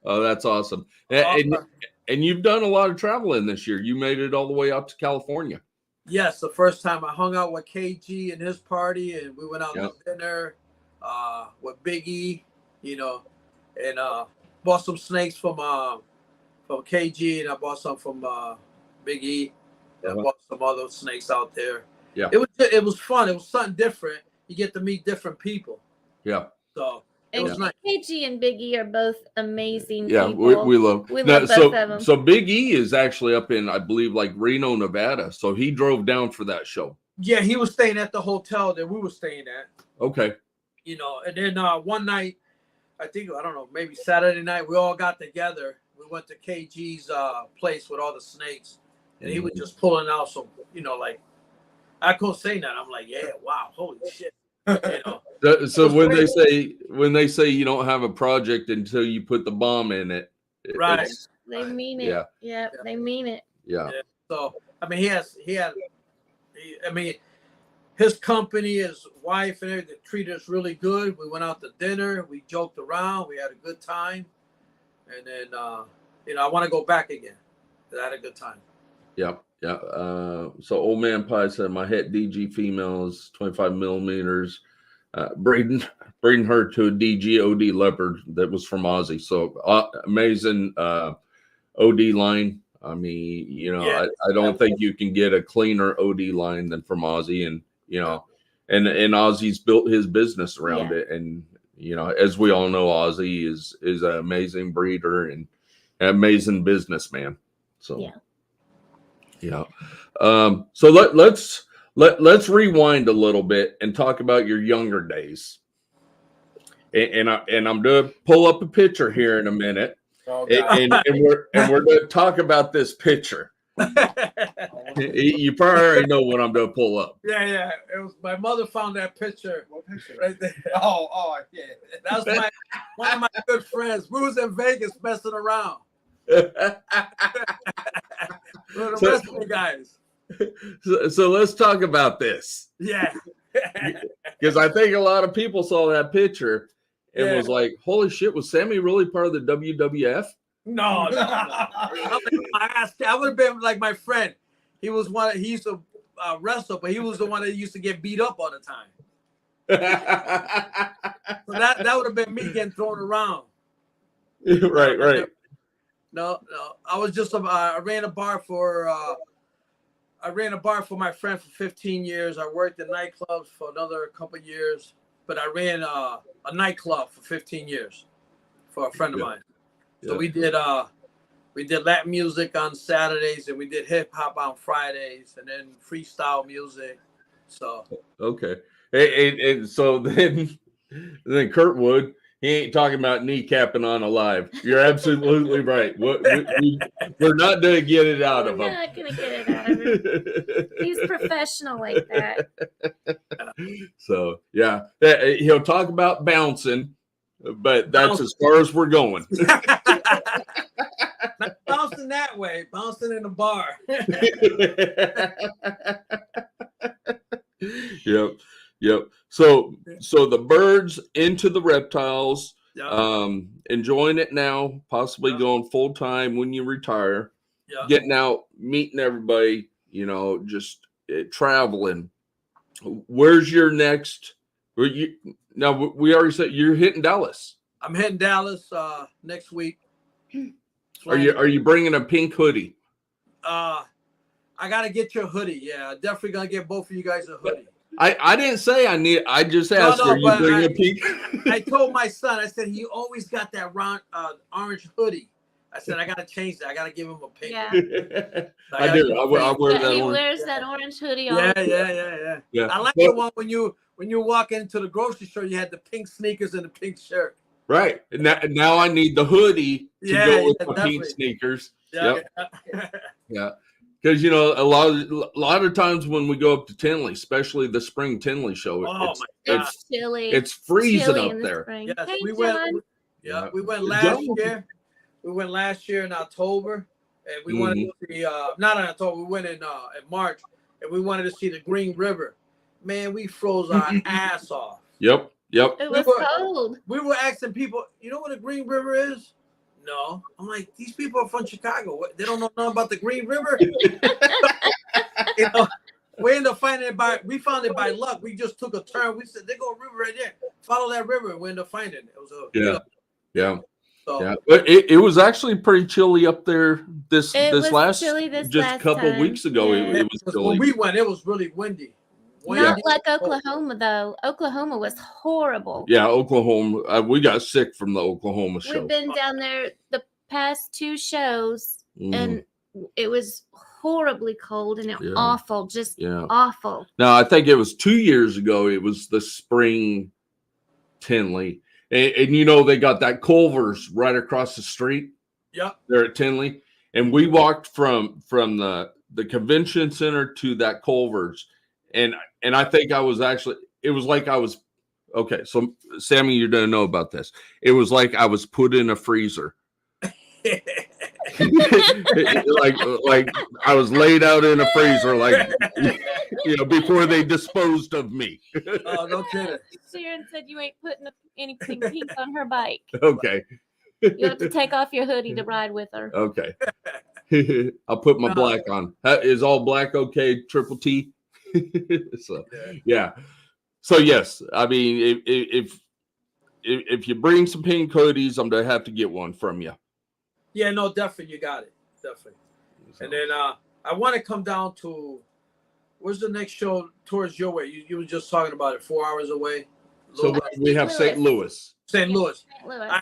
Oh, that's awesome. And you've done a lot of traveling this year. You made it all the way up to California. Yes, the first time I hung out with KG and his party, and we went out to dinner with Big E, and bought some snakes from KG, and I bought some from Big E. And I bought some other snakes out there. Yeah, it was fun. It was something different. You get to meet different people. Yeah. So it was nice. KG and Big E are both amazing. Yeah, people. we love. We love both of them. So Big E is actually up in, I believe, like Reno, Nevada. So he drove down for that show. Yeah, he was staying at the hotel that we were staying at. Okay. And then one night, I don't know, maybe Saturday night, we all got together. We went to KG's place with all the snakes, and he was just pulling out some, like, I couldn't say that. I'm like, yeah, wow, holy shit. So when they say you don't have a project until you put the bomb in it, right? They mean it. Yeah, they mean it. Yeah. So I mean, his company, his wife, and everything treated us really good. We went out to dinner. We joked around. We had a good time. And then, I want to go back again. I had a good time. Yeah. Yeah. So Old Man Pie said my het DG female is 25 millimeters. Breeding her to a DG OD leopard that was from Aussie. So amazing OD line. I mean, I don't think you can get a cleaner OD line than from Aussie, and and Aussie's built his business around it. And as we all know, Aussie is an amazing breeder and an amazing businessman. So so let's rewind a little bit and talk about your younger days. And I'm going to pull up a picture here in a minute. Oh, and we're going to talk about this picture. You probably already know what I'm going to pull up. Yeah. It was my mother found that picture. What picture? Right there. Oh, yeah. That was one of my good friends. We was in Vegas messing around. With the rest of the guys. So let's talk about this. Yeah. Because I think a lot of people saw that picture and was like, holy shit, was Sammy really part of the WWF? Yeah, it was my one of my good friends. We was in Vegas messing around. So let's talk about this. Yeah. So let's talk about this. Yeah. Because I think a lot of people saw that picture and was like, holy shit, was Sammy really part of the WWF? Yeah. Because I think a lot of people saw that picture and was like, holy shit, was Sammy really part of the WWF? No. I would have been like my friend. He was one. He used to wrestle, but he was the one that used to get beat up all the time. So that would have been me getting thrown around. Right. No. I was just I ran a bar for my friend for 15 years. I worked in nightclubs for another couple of years, but I ran a nightclub for 15 years for a friend of mine. So we did Latin music on Saturdays, and we did hip hop on Fridays, and then freestyle music. So okay, and so then Kurtwood, he ain't talking about kneecapping on a live. You're absolutely right. We're not going to get it out of him. We're not going to get it out of him. He's professional like that. So yeah, he'll talk about bouncing, but that's as far as we're going. Not bouncing that way, bouncing in the bar. Yep. So the birds into the reptiles, enjoying it now, possibly going full time when you retire, getting out, meeting everybody, just traveling. Where's your next? Now we already said you're hitting Dallas. I'm hitting Dallas next week. Are you bringing a pink hoodie? I gotta get your hoodie. Yeah, definitely gonna get both of you guys a hoodie. I didn't say I need. I just asked. Are you bringing a pink? I told my son. I said he always got that orange hoodie. I said I gotta change that. I gotta give him a pink. Yeah. I do. I wear that. He wears that orange hoodie all Yeah. I like the one when you walk into the grocery store. You had the pink sneakers and the pink shirt. Right. Now I need the hoodie to go with the pink sneakers. Yeah. Yeah. Because a lot of times when we go up to Tinley, especially the spring Tinley show, it's chilly. It's freezing up there. Yes, hey, we went. Yeah, we went last year. We went last year in October, and we wanted to see. Not in October. We went in March, and we wanted to see the Green River. Man, we froze our ass off. Yep. It was cold. We were asking people, you know what a Green River is? No. I'm like, these people are from Chicago. They don't know nothing about the Green River. We ended up finding it we found it by luck. We just took a turn. We said, there go a river right there. Follow that river. And we ended up finding it. It was yeah. But it was actually pretty chilly up there this last couple time. Weeks ago. Yeah. It was chilly. When we went, it was really windy. Not like Oklahoma, though. Oklahoma was horrible. Yeah, Oklahoma. We got sick from the Oklahoma show. We've been down there the past 2 shows, and it was horribly cold and awful, awful. Now, I think it was 2 years ago. It was the spring Tinley. And they got that Culver's right across the street. Yeah. There at Tinley. And we walked from the convention center to that Culver's. And I think it was like I was, okay, so Sammy, you're going to know about this. It was like I was put in a freezer. like I was laid out in a freezer, before they disposed of me. Oh, no kidding. Sharon said you ain't putting any pink on her bike. Okay. You have to take off your hoodie to ride with her. Okay. I'll put my black on. Is all black okay? Triple T? So yeah. So yes, I mean, if you bring some pink hoodies, I'm gonna have to get one from you. Yeah, no, definitely, you got it, definitely. So. And then I want to come down to where's the next show towards your way? You were just talking about it, 4 hours away. So we have St. Louis. St. Louis.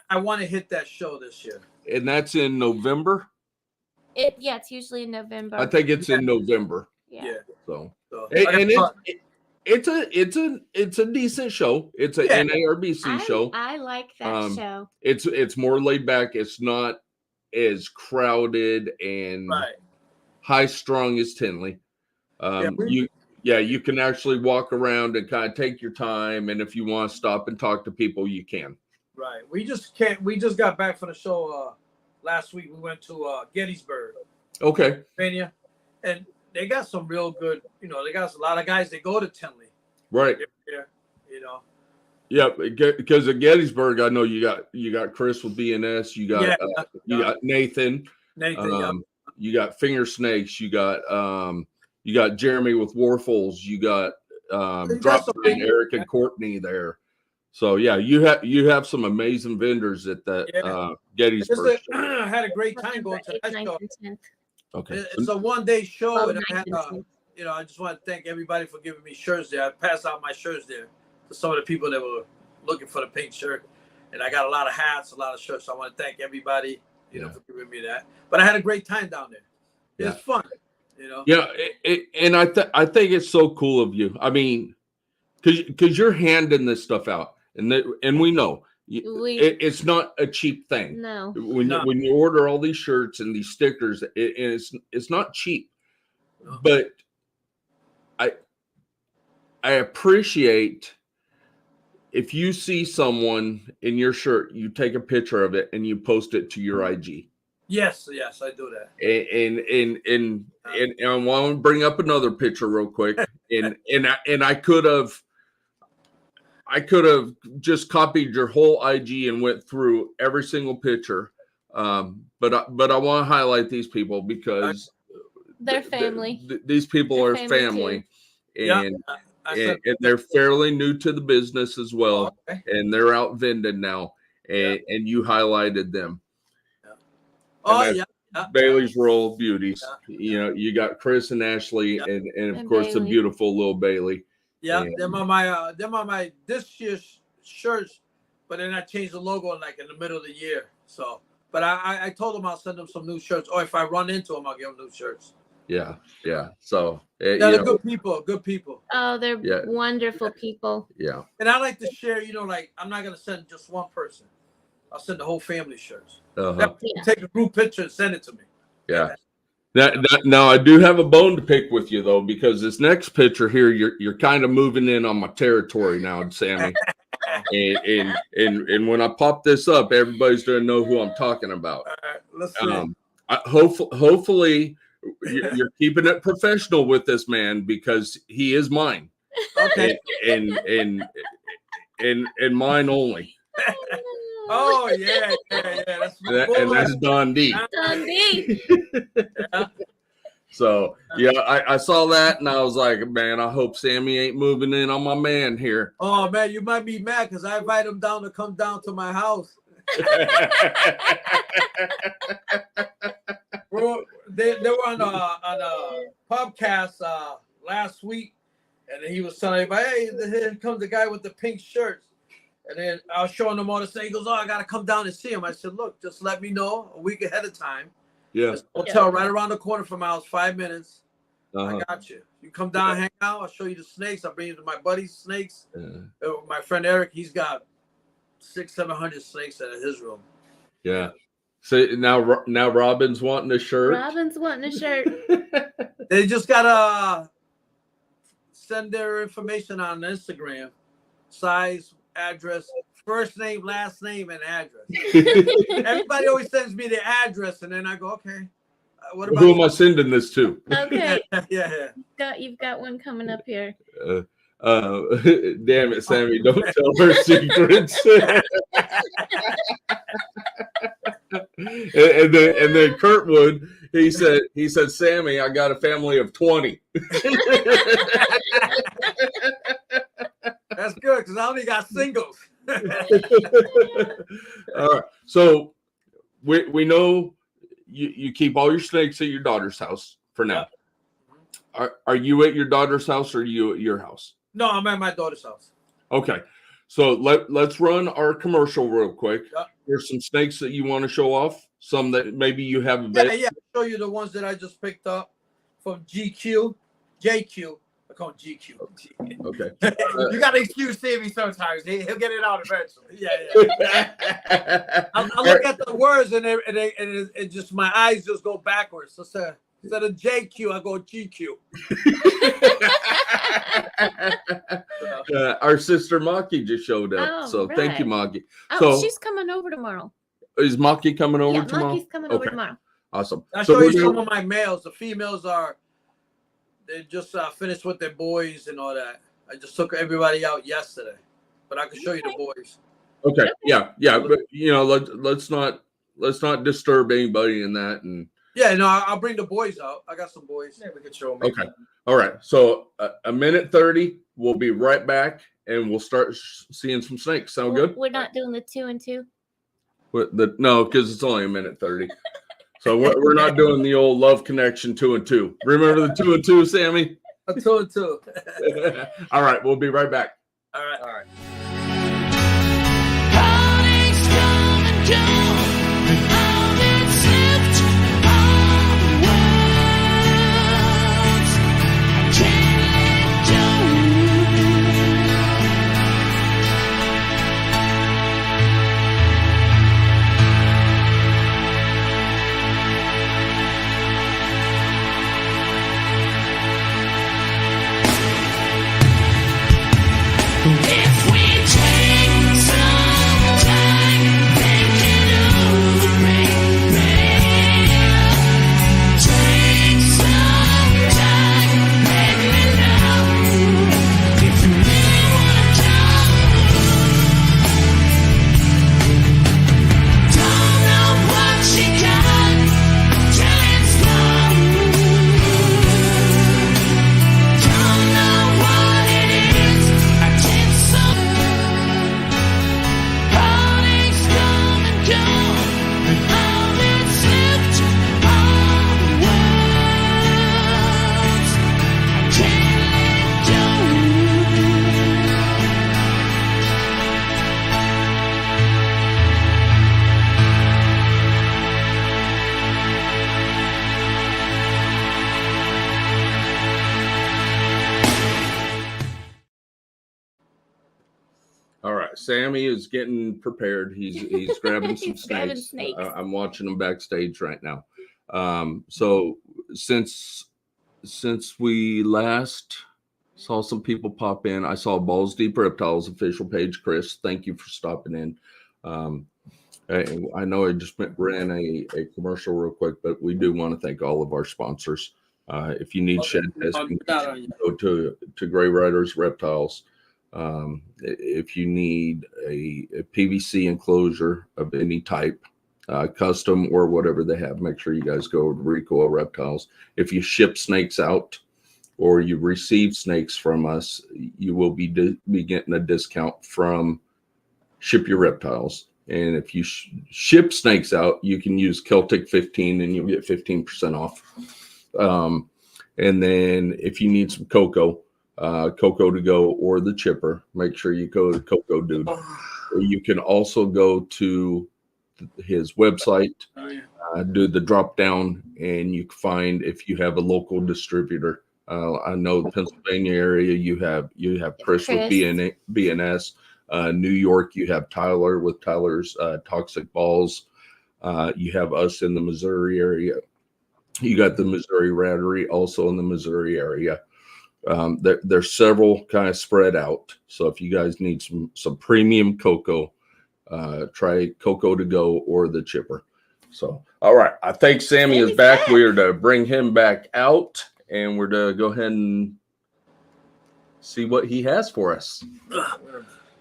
I want to hit that show this year. And that's in November. It's usually in November. I think it's in November. Yeah. So it's a decent show. It's an NARBC show. I like that show. It's more laid back. It's not as crowded and high strung as Tinley. You can actually walk around and kind of take your time, and if you want to stop and talk to people, you can. Right. We just got back from the show last week. We went to Gettysburg. Okay. Pennsylvania, and they got some real good, they got a lot of guys that go to Tinley. Right. Yeah, Yeah, because at Gettysburg, I know you got Chris with BNS, you got got Nathan, you got Finger Snakes, you got Jeremy with Warfuls, you got Eric and Courtney there. So yeah, you have some amazing vendors at that Gettysburg. I had a great time going to that show. Okay, it's a one-day show, and I had, I just want to thank everybody for giving me shirts there. I passed out my shirts there to some of the people that were looking for the pink shirt, and I got a lot of hats, a lot of shirts. So I want to thank everybody, for giving me that. But I had a great time down there. It's fun, Yeah, and I think it's so cool of you. I mean, because you're handing this stuff out, and we know it's not a cheap thing. No. When you order all these shirts and these stickers, it's not cheap. No. But I appreciate if you see someone in your shirt, you take a picture of it and you post it to your IG. Yes, I do that. And I want to bring up another picture real quick. And I could have just copied your whole IG and went through every single picture. But I want to highlight these people because they're family. These people are family. And they're fairly new to the business as well. Okay. And they're out vending now. And you highlighted them. Bailey's Royal Beauties. Yeah. You got Chris and Ashley and of course Bailey. The beautiful little Bailey. Yeah, them are my this year's shirts, but then I changed the logo in the middle of the year. So, but I told them I'll send them some new shirts, or if I run into them, I'll give them new shirts. Yeah. So they're good people. Oh, they're wonderful people. Yeah. And I like to share. I'm not gonna send just one person. I'll send the whole family shirts. Take a group picture and send it to me. Yeah. Now I do have a bone to pick with you though, because this next picture here, you're kind of moving in on my territory now, Sammy. and when I pop this up, everybody's gonna know who I'm talking about. Let's see. Hopefully you're keeping it professional with this man because he is mine. Okay. And mine only. Oh yeah. That's and that's Don D. Don D. So I saw that and I was like, man, I hope Sammy ain't moving in on my man here. Oh man, you might be mad because I invite him down to come down to my house. Well, they were on a podcast last week, and he was telling everybody, hey, here comes the guy with the pink shirts. And then I was showing him all the stuff. He goes, oh, I got to come down and see him. I said, look, just let me know a week ahead of time. Yeah. There's a hotel right around the corner from my house, 5 minutes. I got you. You come down, hang out. I'll show you the snakes. I'll bring you to my buddy's snakes. My friend Eric, he's got 600-700 snakes at his room. Yeah. So now Robin's wanting a shirt. They just gotta send their information on Instagram, size, address, first name, last name, and address. Everybody always sends me the address, and then I go, okay. What about who am I sending this to? Okay. Yeah. You've got one coming up here. Damn it, Sammy! Don't tell her secrets. and then Kurtwood, he said, Sammy, I got a family of 20. That's good because I only got singles. All right, so we know you keep all your snakes at your daughter's house for now. Yeah. Are you at your daughter's house or are you at your house? No, I'm at my daughter's house. Okay. So let's run our commercial real quick. Yeah. There's some snakes that you want to show off. Some that maybe you have available. Yeah. I'll show you the ones that I just picked up from JQ. I call it GQ. Okay. You got to excuse Sammy sometimes. He'll get it out eventually. Yeah. I look at the words and it just my eyes just go backwards. So instead of JQ, I go GQ. Our sister Maki just showed up. So right. Thank you, Maki. So she's coming over tomorrow. Is Maki coming over tomorrow? Maki's coming over tomorrow. Awesome. I'll show you some of my males. The females they just finished with their boys and all that. I just took everybody out yesterday. but I can show you the boys. Okay. Yeah. But let's not disturb anybody in that. And yeah, no, I'll bring the boys out. I got some boys. Yeah, we could show them. Okay. All right. So a minute 30. We'll be right back, and we'll start seeing some snakes. Sound good? We're not doing the 2 and 2. No, because it's only a minute 30. So we're not doing the old love connection 2 and 2. Remember the 2 and 2, Sammy? 2 and 2. All right. We'll be right back. All right. If we take some time thinking over take some time, let me know if you really want to don't know what you got till it's done. Don't know what it is. I did some heartaches come and go. All that's left are words. I can't let All right. Sammy is getting prepared. He's grabbing some He's grabbing snakes. snakes. I'm watching him backstage right now. So since we last saw some people pop in, I saw Balls Deep Reptiles official page. Chris, thank you for stopping in. I know I just ran a commercial real quick, but we do want to thank all of our sponsors. If you need shed testing, go to Gray Riders Reptiles. If you need a PVC enclosure of any type, custom or whatever they have, make sure you guys go to Recoil Reptiles. If you ship snakes out or you receive snakes from us, you will be getting a discount from Ship Your Reptiles. And if you ship snakes out, you can use Celtic 15 and you'll get 15% off. And then if you need some cocoa to go or the chipper, make sure you go to Cocoa Dude. Or you can also go to his website, do the drop down, and you can find if you have a local distributor. I know the Pennsylvania area, you have Chris with BNS. New York, you have Tyler with Tyler's Toxic Balls. You have us in the Missouri area. You got the Missouri Rattery also in the Missouri area. There's several kind of spread out. So if you guys need some premium cocoa, try Cocoa to Go or the chipper. So, all right. I think Sammy is back. We're to bring him back out, and we're to go ahead and see what he has for us.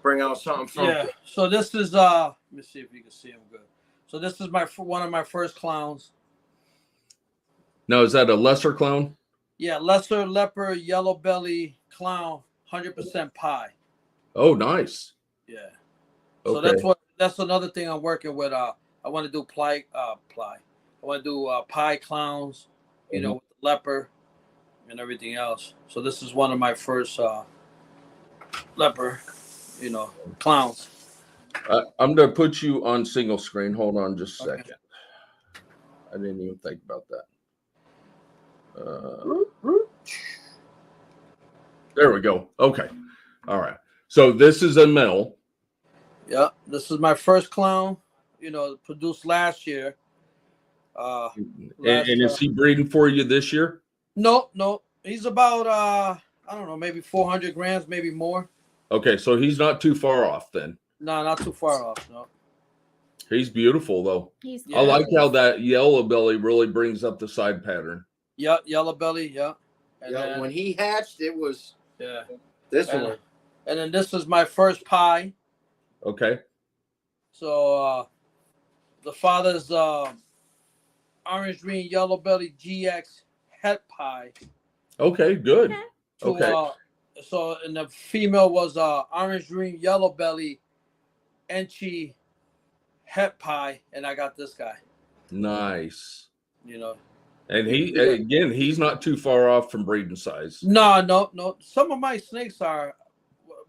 Bring out something from. Yeah. So this is let me see if you can see him good. So this is one of my first clowns. Now, is that a lesser clown? Yeah, lesser leopard, yellow belly clown, 100% pie. Oh, nice. Yeah. Okay. So that's another thing I'm working with. I want to do I want to do pie clowns, with the leopard and everything else. So this is one of my first leopard, clowns. I'm going to put you on single screen. Hold on just a second. I didn't even think about that. There we go. Okay. All right. So this is a male. Yeah. This is my first clown, produced last year. And is he breeding for you this year? No. He's about, I don't know, maybe 400 grams, maybe more. Okay. So he's not too far off then. No, not too far off. No. He's beautiful though. I like how that yellow belly really brings up the side pattern. Yeah, yellow belly. Yeah. And when he hatched, it was this one. And then this is my first pie. Okay. So the father's orange, green, yellow belly GX het pie. Okay, good. Okay. So and the female was orange, green, yellow belly, Enchi het pie, and I got this guy. Nice. You know. And he's not too far off from breeding size. No. Some of my snakes are.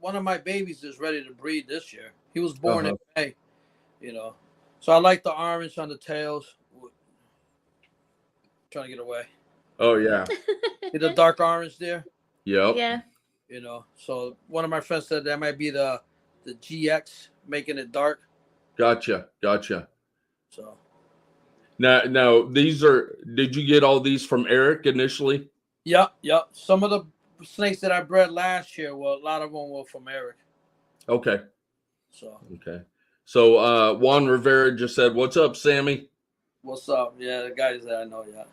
One of my babies is ready to breed this year. He was born in May. You know. So I like the orange on the tails. Trying to get away. Oh yeah. See the dark orange there? Yep. Yeah. You know, so one of my friends said that might be the GX making it dark. Gotcha. So now these are. Did you get all these from Eric initially? Yep. Some of the snakes that I bred last year, well, a lot of them were from Eric. Okay. So Juan Rivera just said, "What's up, Sammy?" What's up? Yeah, the guys that I know. Yeah.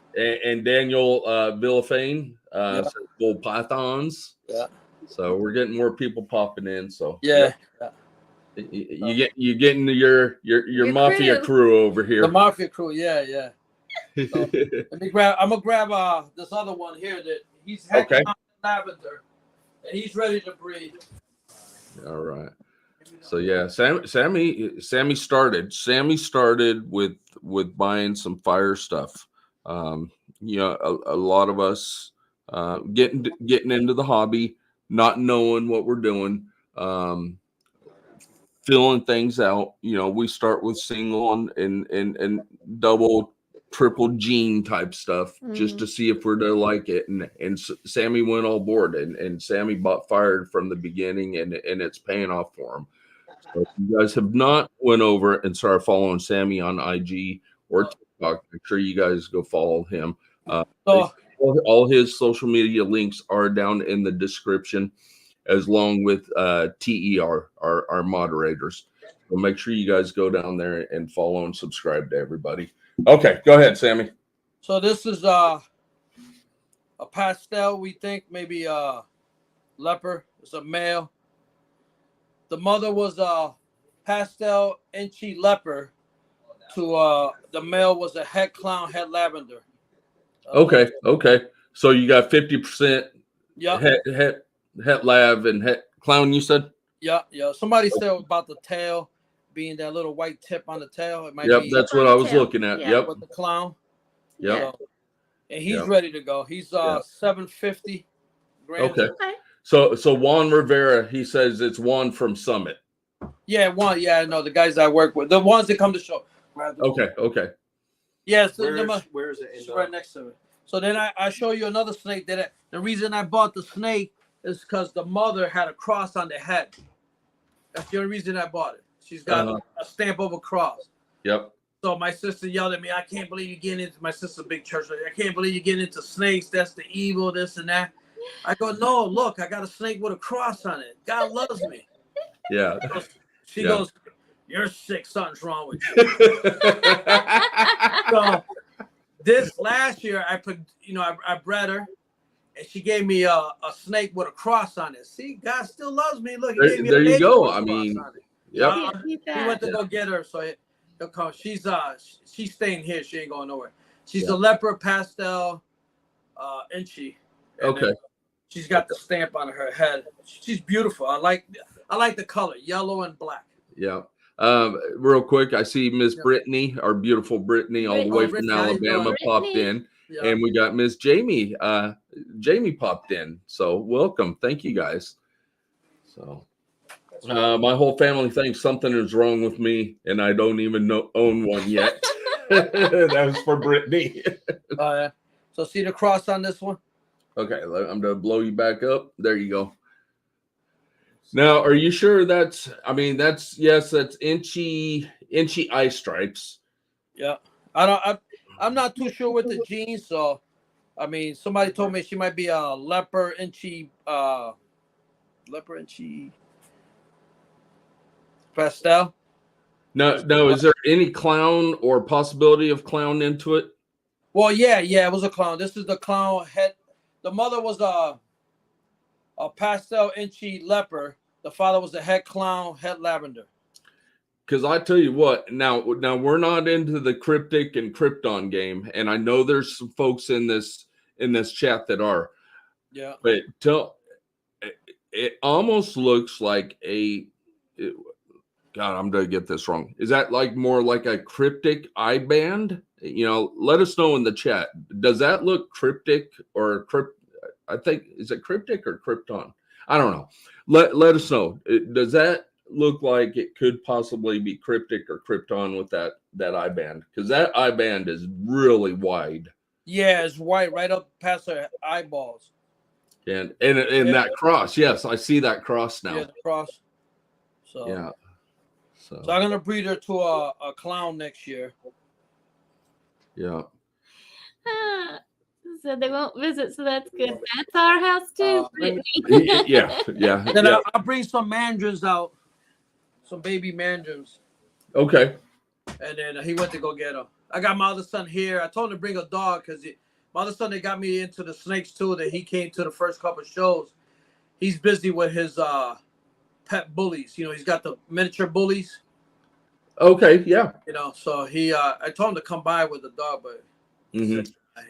And Daniel Villafane said, "Full Pythons." Yeah. So we're getting more people popping in. So yeah. You getting your mafia crew over here. The mafia crew, yeah. So, I'm gonna grab this other one here that he's heading on lavender, and he's ready to breed. All right. So yeah, Sammy started with buying some fire stuff. You know, a lot of us getting into the hobby, not knowing what we're doing, filling things out. You know, we start with single and double, triple gene type stuff just to see if we're to like it. And Sammy went all board, and Sammy bought fire from the beginning, and it's paying off for him. So if you guys have not went over and started following Sammy on IG or TikTok, make sure you guys go follow him. All his social media links are down in the description, as long with TER, our moderators. So make sure you guys go down there and follow and subscribe to everybody. Okay, go ahead, Sammy. So this is a pastel, we think, maybe a leopard. It's a male. The mother was a pastel Enchi leopard. To the male was a het clown, het lavender. Okay. So you got 50%. Yeah. Het lav and het clown, you said? Yeah. Somebody said about the tail being that little white tip on the tail. It might be. That's what I was looking at. Yeah. With the clown. Yep. So, and he's ready to go. He's 750 grams. Okay. So Juan Rivera, he says it's Juan from Summit. Yeah, Juan. Yeah, I know the guys I work with. The ones that come to show. Okay. Yes. Where is it? It's right next to it. So then I show you another snake that the reason I bought the snake is because the mother had a cross on the head. That's the only reason I bought it. She's got a stamp of a cross. Yep. So my sister yelled at me, I can't believe you're getting into, my sister's a big church. I can't believe you're getting into snakes. That's the evil, this and that. I go, no, look, I got a snake with a cross on it. God loves me. Yeah. She goes, you're sick. Something's wrong with you. So this last year, I bred her, and she gave me a snake with a cross on it. See, God still loves me. Look, he gave me there you go. I mean, he went to go get her, so he'll come. She's staying here. She ain't going nowhere. She's a leopard pastel, Enchi. Okay. She's got the stamp on her head. She's beautiful. I like the color, yellow and black. Yeah. Real quick, I see Miss Brittany, our beautiful Brittany, all the way from Alabama, popped in, and we got Miss Jamie. Jamie popped in, so welcome. Thank you guys. So, my whole family thinks something is wrong with me, and I don't even own one yet. That was for Brittany. So see the cross on this one? Okay, I'm gonna blow you back up. There you go. Now, are you sure that's Enchi eye stripes? Yeah. I'm not too sure with the genes, so I mean, somebody told me she might be a leopard Enchi pastel. No, is there any clown or possibility of clown into it? Well, yeah, it was a clown. This is the clown head. The mother was a pastel Enchi leopard The father was the head clown, head lavender. Because I tell you what, now we're not into the cryptic and krypton game, and I know there's some folks in this chat that are. Yeah. But it almost looks like God, I'm gonna get this wrong. Is that like more like a cryptic eye band? You know, let us know in the chat. Does that look cryptic or I think, is it cryptic or krypton? I don't know. Let us know. Does that look like it could possibly be cryptic or krypton with that eye band? Because that eye band is really wide. Yeah, it's white right up past her eyeballs. And that cross, yes, I see that cross now. Yeah, the cross. So yeah. So I'm gonna breed her to a clown next year. Yeah. So they won't visit, so that's good. That's our house too. Yeah. Then I'll bring some mandarins out, some baby mandarins. Okay. And then he went to go get them. I got my other son here. I told him to bring a dog because my other son, they got me into the snakes too. That he came to the first couple of shows. He's busy with his pet bullies. You know, he's got the miniature bullies. Okay, yeah. You know, so I told him to come by with the dog, but he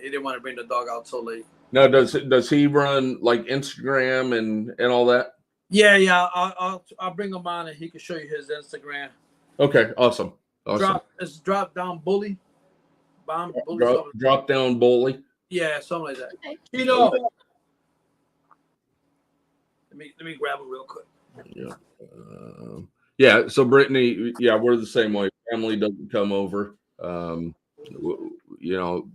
didn't want to bring the dog out so late. Now, does he run like Instagram and all that? Yeah. I'll bring him on and he can show you his Instagram. Okay, awesome. It's drop down bully. Drop down bully. Yeah, something like that. Okay. You know. Let me grab him real quick. Yeah. Yeah. So Brittany, yeah, we're the same way. Family doesn't come over. You know,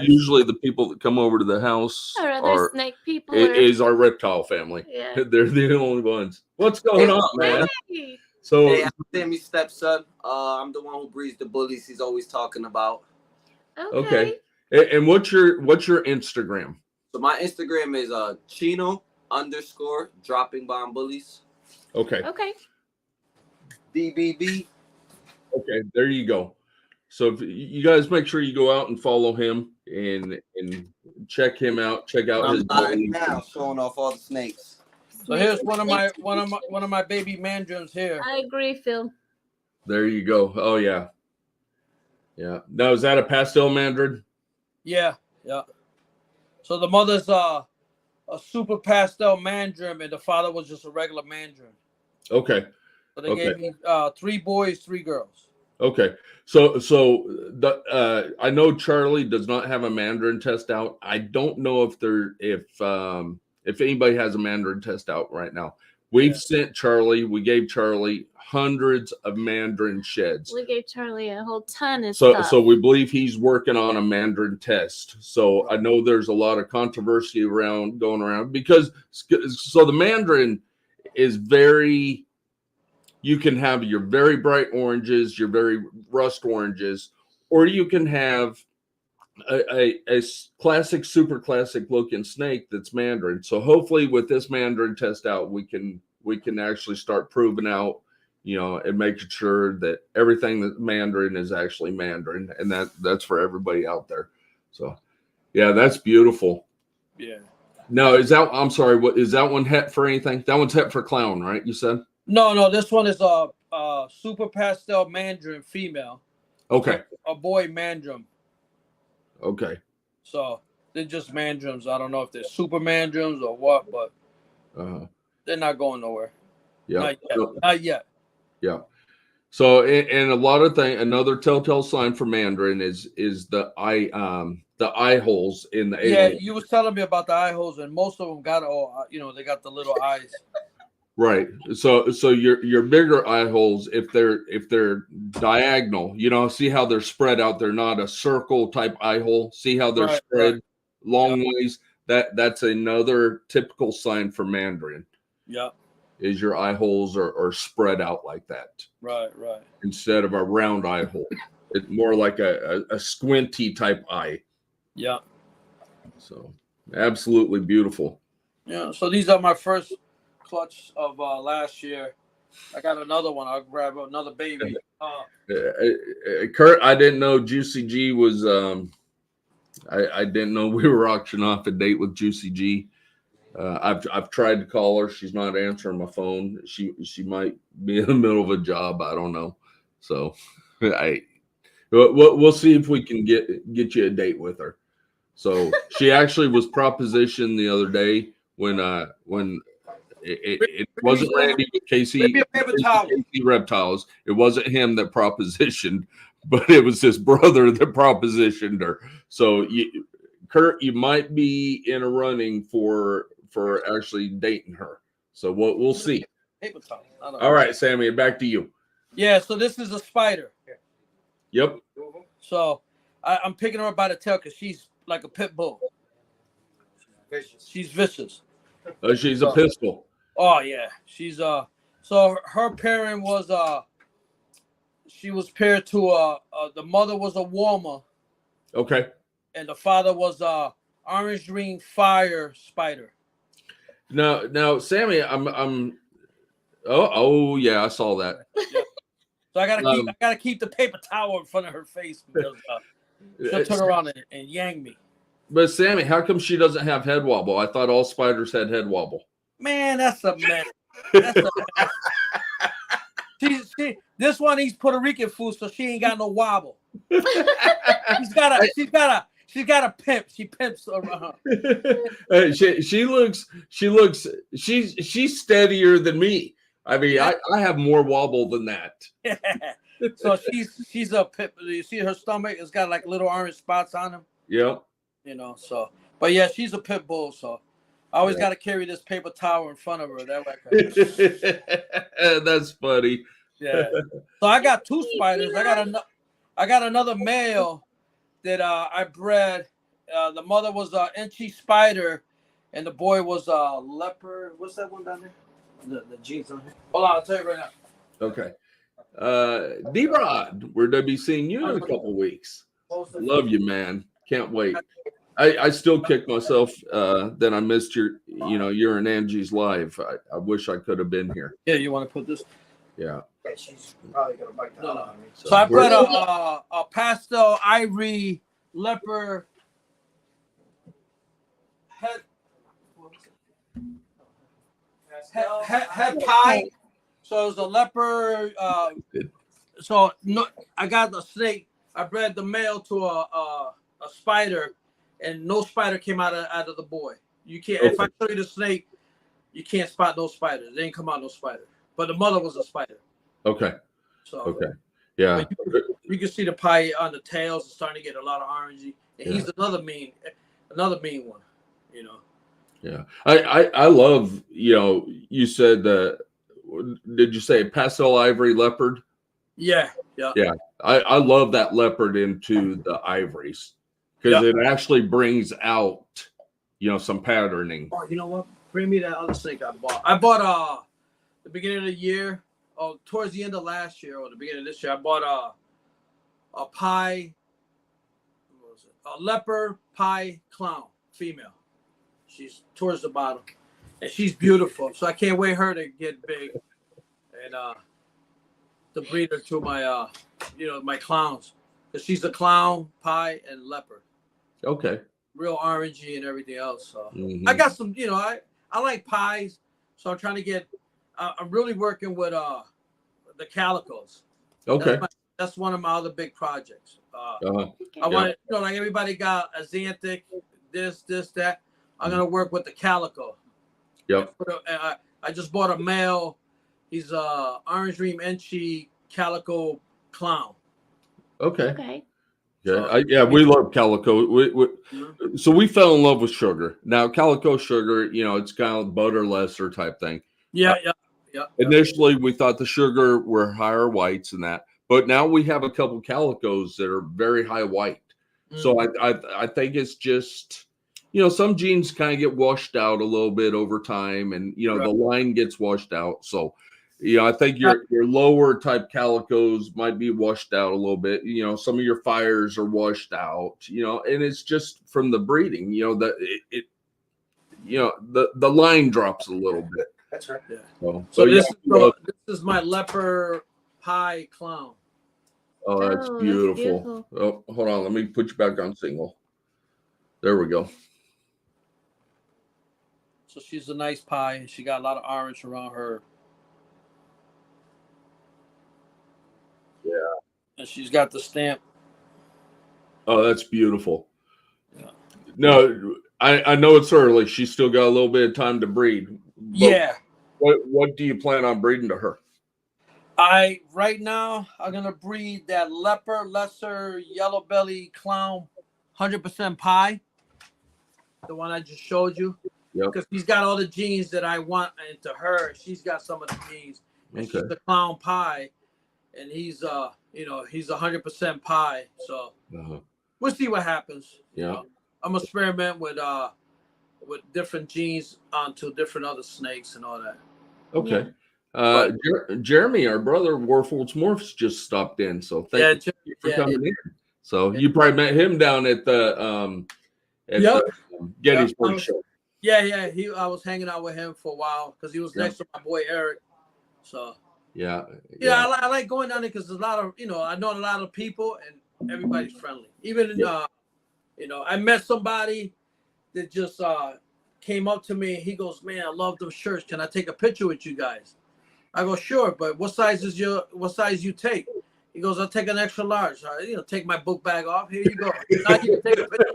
usually the people that come over to the house are snake people. Is our reptile family. Yeah. They're the only ones. What's going on, man? Hey. So I'm Sammy's stepson. I'm the one who breeds the bullies he's always talking about. Okay. And what's your Instagram? So my Instagram is Chino_dropping bomb bullies. Okay. DBB. Okay, there you go. So if you guys make sure you go out and follow him and check him out. Check out his now showing off all the snakes. So here's one of my baby mandarins here. I agree, Phil. There you go. Oh yeah. Yeah. Now is that a pastel mandarin? Yeah. So the mother's a super pastel mandarin and the father was just a regular mandarin. Okay. So they gave me 3 boys, 3 girls. Okay. So the I know Charlie does not have a mandarin test out. I don't know if anybody has a mandarin test out right now. We gave Charlie hundreds of mandarin sheds. We gave Charlie a whole ton of stuff. So we believe he's working on a mandarin test. So I know there's a lot of controversy going around because the mandarin is very. You can have your very bright oranges, your very rust oranges, or you can have a classic, super classic looking snake that's mandarin. So hopefully with this mandarin test out, we can actually start proving out, you know, and making sure that everything that mandarin is actually mandarin, and that's for everybody out there. So yeah, that's beautiful. Yeah. No, I'm sorry, what is that one het for anything? That one's het for clown, right? You said? No, this one is a super pastel mandarin female. Okay. A boy mandarin. Okay. So they're just mandarins. I don't know if they're super mandarins or what, but they're not going nowhere. Yeah. Not yet. Yeah. So and a lot of things. Another telltale sign for mandarin is the eye holes in the alien. Yeah, you was telling me about the eye holes, and most of them got they got the little eyes. Right. So your bigger eye holes, if they're diagonal, you know, see how they're spread out. They're not a circle type eye hole. See how they're spread long ways. That's another typical sign for mandarin. Yeah. Is your eye holes are spread out like that. Right. Instead of a round eye hole. It's more like a squinty type eye. Yeah. So absolutely beautiful. Yeah. So these are my first clutch of last year. I got another one. I'll grab another baby. Kurt, I didn't know Juicy G was I didn't know we were auctioning off a date with Juicy G. I've tried to call her. She's not answering my phone. She might be in the middle of a job. I don't know. So we'll see if we can get you a date with her. So she actually was propositioned the other day when it wasn't Randy with Casey Reptiles. It wasn't him that propositioned, but it was his brother that propositioned her. So Kurt, you might be in a running for actually dating her. So we'll see. All right, Sammy, back to you. Yeah, so this is a spider. Yep. So I'm picking her up by the tail because she's like a pit bull. She's vicious. She's a pistol. Oh yeah, she's So her parent was she was paired to the mother was a warmer. Okay. And the father was orange green fire spider. Now, Sammy, I'm. Oh yeah, I saw that. Yeah. So I gotta keep the paper towel in front of her face because she'll turn around and yank me. But Sammy, how come she doesn't have head wobble? I thought all spiders had head wobble. Man, that's a mess. That's a mess. This one he's Puerto Rican food, so she ain't got no wobble. She's got a pimp. She pimps around. She's steadier than me. I mean, I have more wobble than that. So she's a pimp. You see her stomach? It's got like little orange spots on them. Yeah. You know, so but yeah, she's a pit bull. So I always got to carry this paper towel in front of her. That way. That's funny. Yeah. So I got two spiders. I got another male that I bred. The mother was an Angie spider, and the boy was a leopard. What's that one down there? The jeans on here. Hold on, I'll tell you right now. Okay. D-Rod, we're going to be seeing you in a couple weeks. Love you, man. Can't wait. I still kick myself that I missed your and Angie's live. I wish I could have been here. Yeah, you want to put this? Yeah. She's probably gonna bite the hell out of me. So I bred a pastel ivory leopard head pie. So it was a leopard. So no, I got the snake. I bred the male to a spider, and no spider came out of the boy. You can't. Okay. If I show you the snake, you can't spot no spider. They ain't come out no spider. But the mother was a spider. Okay. So okay. Yeah. You can see the pie on the tails. It's starting to get a lot of orangey. And he's another mean one. You know. Yeah. I love. You said that. Did you say pastel ivory leopard? Yeah. I love that leopard into the ivories because it actually brings out, some patterning. Oh, you know what? Bring me that other snake I bought. I bought the beginning of the year, towards the end of last year or the beginning of this year. I bought a pie. What was it? A leopard pie clown female. She's towards the bottom, and she's beautiful. So I can't wait her to get big, and to breed her to my my clowns, because she's a clown, pie, and leopard. Okay. Real orangey and everything else. So I got some. I like pies, so I'm trying to get. I'm really working with the calicos. Okay. That's one of my other big projects. I want to, like everybody got a Xanthic, this, that. I'm gonna work with the calico. Yep. I just bought a male. He's orange dream Enchi calico clown. Okay. Yeah, we love calico. So we fell in love with sugar. Now calico sugar, it's kind of butterlesser type thing. Yeah. Initially, we thought the sugar were higher whites and that, but now we have a couple calicos that are very high white. So I think it's just, some genes kind of get washed out a little bit over time, and the line gets washed out. So, I think your lower type calicos might be washed out a little bit. Some of your fires are washed out. And it's just from the breeding. The line drops a little bit. That's right. Yeah. So this is my leopard pie clown. Oh, that's beautiful. Oh, hold on. Let me put you back on single. There we go. So she's a nice pie. She got a lot of orange around her. Yeah. And she's got the stamp. Oh, that's beautiful. Yeah. No, I know it's early. She's still got a little bit of time to breed. Yeah. What do you plan on breeding to her? Right now I'm gonna breed that leopard, lesser, yellow belly clown, 100% pie. The one I just showed you. Yep. Because he's got all the genes that I want into her. She's got some of the genes. And Okay. she's the clown pie, and he's he's 100% pie. So we'll see what happens. Yeah. I'm gonna experiment with different genes onto different other snakes and all that. Okay. Jeremy, our brother, Warfolds Morphs, just stopped in. So thank you for coming in. So you probably met him down at the Gettysburg show. Yeah. I was hanging out with him for a while because he was next to my boy Eric. So I like going down there because there's a lot of I know a lot of people and everybody's friendly. Even I met somebody that just came up to me. He goes, "Man, I love those shirts. Can I take a picture with you guys?" I go, "Sure, but what size you take?" He goes, "I'll take an extra large." Take my book bag off. Here you go. Now you can take a picture.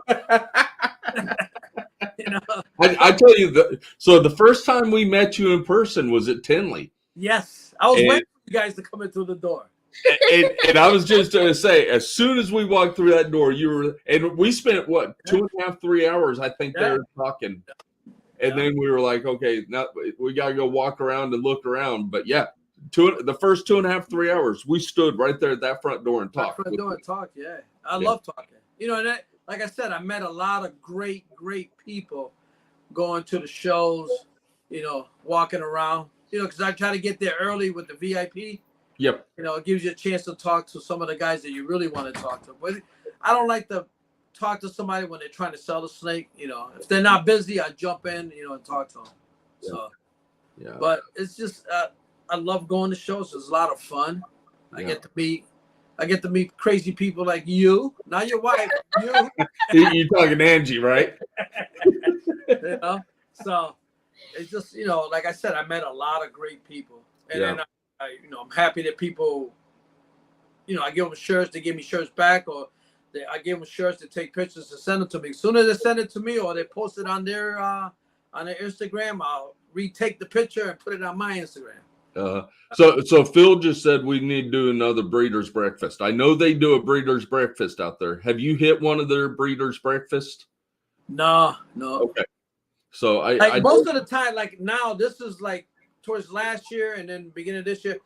I tell you, so the first time we met you in person was at Tinley. Yes, I was waiting for you guys to come in through the door. And I was just going to say, as soon as we walked through that door, and we spent 2.5, 3 hours, I think, there talking. And then we were like, okay, now we got to go walk around and look around. But the first 2.5, 3 hours, we stood right there at that front door and talked. I love talking. And like I said, I met a lot of great people going to the shows, walking around, because I try to get there early with the VIP. Yep. It gives you a chance to talk to some of the guys that you really want to talk to. But I don't like to talk to somebody when they're trying to sell the snake. If they're not busy, I jump in, and talk to them. So, but it's just, I love going to shows. It's a lot of fun. I get to meet crazy people like you, not your wife. You. You're talking Angie, right? So it's just, like I said, I met a lot of great people, and then I'm happy that people, I give them shirts, they give me shirts back, or I give them shirts to take pictures and send them to me. As soon as they send it to me or they post it on their Instagram, I'll retake the picture and put it on my Instagram. So Phil just said we need to do another breeder's breakfast. I know they do a breeder's breakfast out there. Have you hit one of their breeder's breakfast? No. Okay. So most of the time, like now, this is like towards last year and then beginning of this year,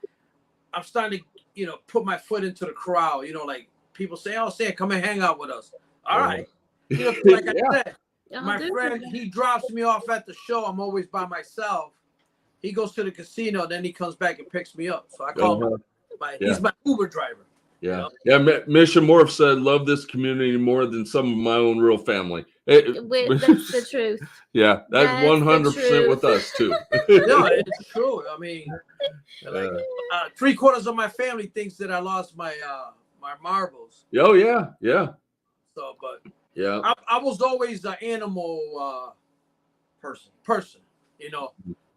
I'm starting to, put my foot into the crowd. Like people say, "Oh, Sam, come and hang out with us." All right. Like I said, my friend, he drops me off at the show. I'm always by myself. He goes to the casino, then he comes back and picks me up. So I call him he's my Uber driver. Yeah. Mission Morph said, "Love this community more than some of my own real family." That's the truth. Yeah, that's 100% with us too. No, it's true. I mean, like 3/4 of my family thinks that I lost my my marbles. Oh yeah. So, but I was always an animal person.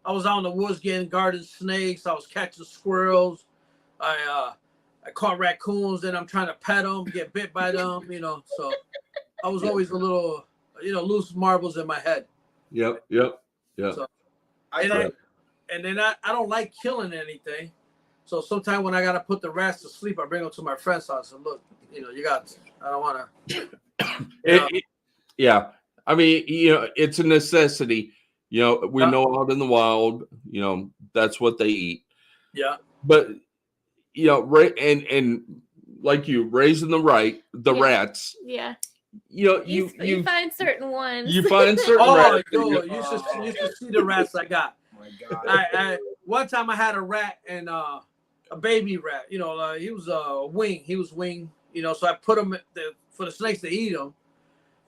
I was out in the woods getting garden snakes. I was catching squirrels. I caught raccoons, and I'm trying to pet them, get bit by them. So I was always a little, loose marbles in my head. Yep. So, and then I don't like killing anything. So sometimes when I gotta put the rats to sleep, I bring them to my friend's house and look, you got. I don't want to. Yeah, I mean, it's a necessity. We know out in the wild, that's what they eat. Yeah. But and like you raising the rats. Yeah. You find certain ones. You find certain rats. You should see the rats I got. Oh my God. One time I had a rat and a baby rat. He was a wing. He was wing. So I put him for the snakes to eat him.